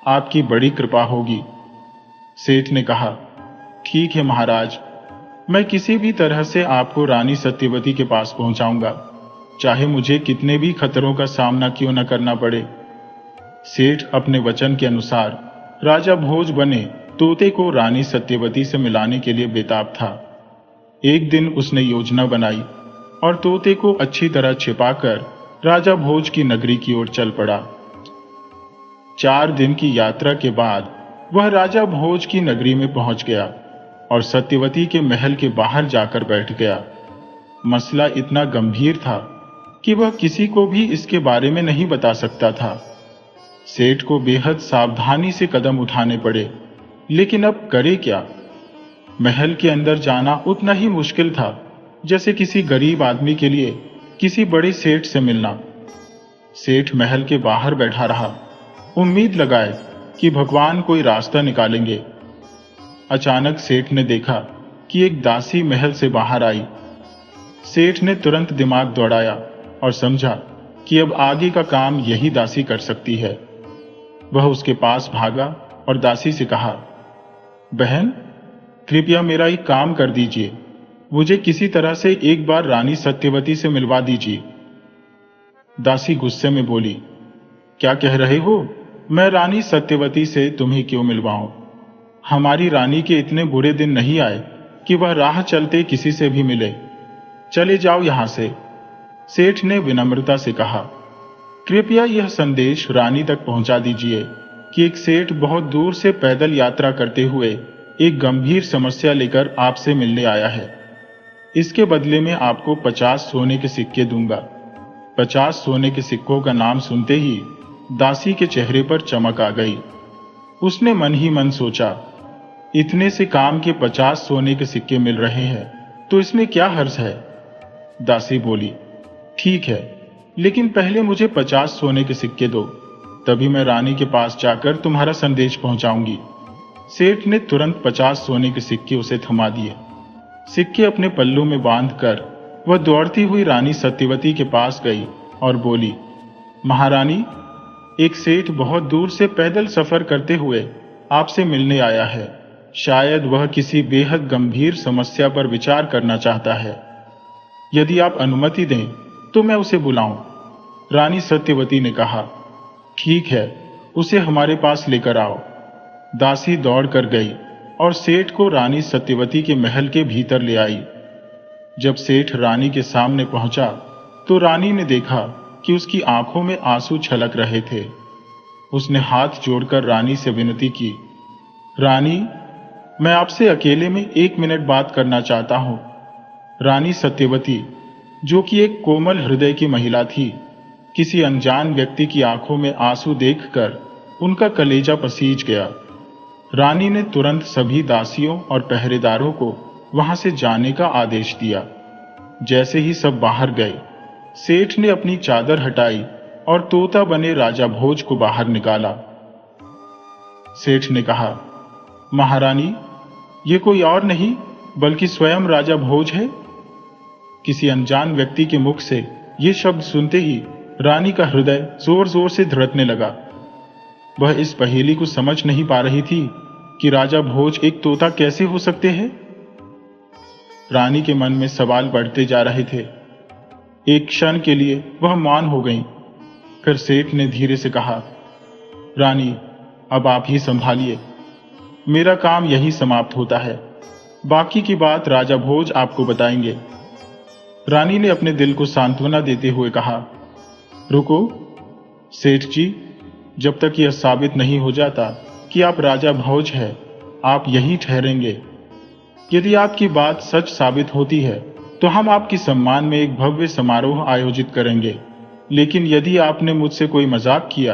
आपकी बड़ी कृपा होगी। सेठ ने कहा, ठीक है महाराज, मैं किसी भी तरह से आपको रानी सत्यवती के पास पहुंचाऊंगा, चाहे मुझे कितने भी खतरों का सामना क्यों न करना पड़े। सेठ अपने वचन के अनुसार राजा भोज बने तोते को रानी सत्यवती से मिलाने के लिए बेताब था। एक दिन उसने योजना बनाई और तोते को अच्छी तरह छिपाकर राजा भोज की नगरी की ओर चल पड़ा। 4 दिन की यात्रा के बाद वह राजा भोज की नगरी में पहुंच गया और सत्यवती के महल के बाहर जाकर बैठ गया। मसला इतना गंभीर था कि वह किसी को भी इसके बारे में नहीं बता सकता था। सेठ को बेहद सावधानी से कदम उठाने पड़े, लेकिन अब करे क्या? महल के अंदर जाना उतना ही मुश्किल था जैसे किसी गरीब आदमी के लिए किसी बड़े सेठ से मिलना। सेठ महल के बाहर बैठा रहा, उम्मीद लगाए कि भगवान कोई रास्ता निकालेंगे। अचानक सेठ ने देखा कि एक दासी महल से बाहर आई। सेठ ने तुरंत दिमाग दौड़ाया और समझा कि अब आगे का काम यही दासी कर सकती है। वह उसके पास भागा और दासी से कहा, बहन, कृपया मेरा एक काम कर दीजिए, मुझे किसी तरह से एक बार रानी सत्यवती से मिलवा दीजिए। दासी गुस्से में बोली, क्या कह रहे हो? मैं रानी सत्यवती से तुम्हें क्यों मिलवाऊं? हमारी रानी के इतने बुरे दिन नहीं आए कि वह राह चलते किसी से भी मिले। चले जाओ यहां से। सेठ ने विनम्रता से कहा, कृपया यह संदेश रानी तक पहुंचा दीजिए कि एक सेठ बहुत दूर से पैदल यात्रा करते हुए एक गंभीर समस्या लेकर आपसे मिलने आया है। इसके बदले में आपको 50 सोने के सिक्के दूंगा। 50 सोने के सिक्कों का नाम सुनते ही दासी के चेहरे पर चमक आ गई। उसने मन ही मन सोचा, इतने से काम के 50 सोने के सिक्के मिल रहे हैं तो इसमें क्या हर्ज है? दासी बोली, ठीक है, लेकिन पहले मुझे 50 सोने के सिक्के दो, तभी मैं रानी के पास जाकर तुम्हारा संदेश पहुंचाऊंगी। सेठ ने तुरंत 50 सोने के सिक्के उसे थमा दिए। सिक्के अपने पल्लू में बांधकर वह दौड़ती हुई रानी सत्यवती के पास गई और बोली, महारानी, एक सेठ बहुत दूर से पैदल सफर करते हुए आपसे मिलने आया है। शायद वह किसी बेहद गंभीर समस्या पर विचार करना चाहता है। यदि आप अनुमति दें तो मैं उसे बुलाऊं। रानी सत्यवती ने कहा, ठीक है, उसे हमारे पास लेकर आओ। दासी दौड़ कर गई और सेठ को रानी सत्यवती के महल के भीतर ले आई। जब सेठ रानी के सामने पहुंचा तो रानी ने देखा कि उसकी आंखों में आंसू छलक रहे थे। उसने हाथ जोड़कर रानी से विनती की, रानी, मैं आपसे अकेले में 1 मिनट बात करना चाहता हूं। रानी सत्यवती, जो कि एक कोमल हृदय की महिला थी, किसी अनजान व्यक्ति की आंखों में आंसू देखकर उनका कलेजा पसीज गया। रानी ने तुरंत सभी दासियों और पहरेदारों को वहां से जाने का आदेश दिया। जैसे ही सब बाहर गए, सेठ ने अपनी चादर हटाई और तोता बने राजा भोज को बाहर निकाला। सेठ ने कहा, महारानी, ये कोई और नहीं बल्कि स्वयं राजा भोज है। किसी अनजान व्यक्ति के मुख से ये शब्द सुनते ही रानी का हृदय जोर जोर से धड़कने लगा। वह इस पहेली को समझ नहीं पा रही थी कि राजा भोज एक तोता कैसे हो सकते हैं। रानी के मन में सवाल बढ़ते जा रहे थे। एक क्षण के लिए वह मौन हो गई। फिर सेठ ने धीरे से कहा, रानी, अब आप ही संभालिए। मेरा काम यही समाप्त होता है, बाकी की बात राजा भोज आपको बताएंगे। रानी ने अपने दिल को सांत्वना देते हुए कहा, रुको सेठ जी, जब तक यह साबित नहीं हो जाता कि आप राजा भोज हैं, आप यहीं ठहरेंगे। यदि आपकी बात सच साबित होती है तो हम आपके सम्मान में एक भव्य समारोह आयोजित करेंगे, लेकिन यदि आपने मुझसे कोई मजाक किया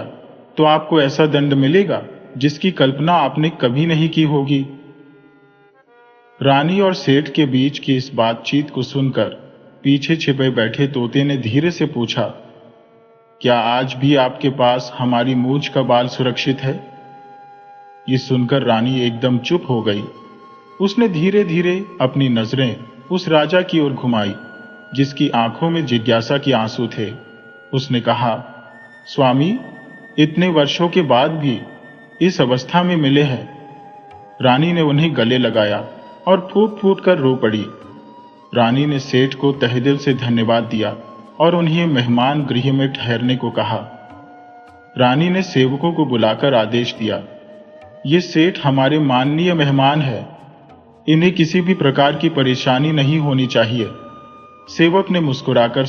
तो आपको ऐसा दंड मिलेगा जिसकी कल्पना आपने कभी नहीं की होगी। रानी और सेठ के बीच की इस बातचीत को सुनकर पीछे छिपे बैठे तोते ने धीरे से पूछा, क्या आज भी आपके पास हमारी मूंछ का बाल सुरक्षित है? ये सुनकर रानी एकदम चुप हो गई। उसने धीरे धीरे अपनी नजरें उस राजा की ओर घुमाई जिसकी आंखों में जिज्ञासा के आंसू थे। उसने कहा, स्वामी, इतने वर्षों के बाद भी इस अवस्था में मिले हैं। रानी ने उन्हें गले लगाया और फूट फूट कर रो पड़ी। रानी ने सेठ को तहे दिल से धन्यवाद दिया और उन्हें मेहमान गृह में ठहरने को कहा। रानी ने सेवकों को बुलाकर आदेश दिया, ये सेठ हमारे माननीय मेहमान हैं, इन्हें किसी भी प्रकार की परेशानी नहीं होनी चाहिए। सेवक ने मुस्कुराकर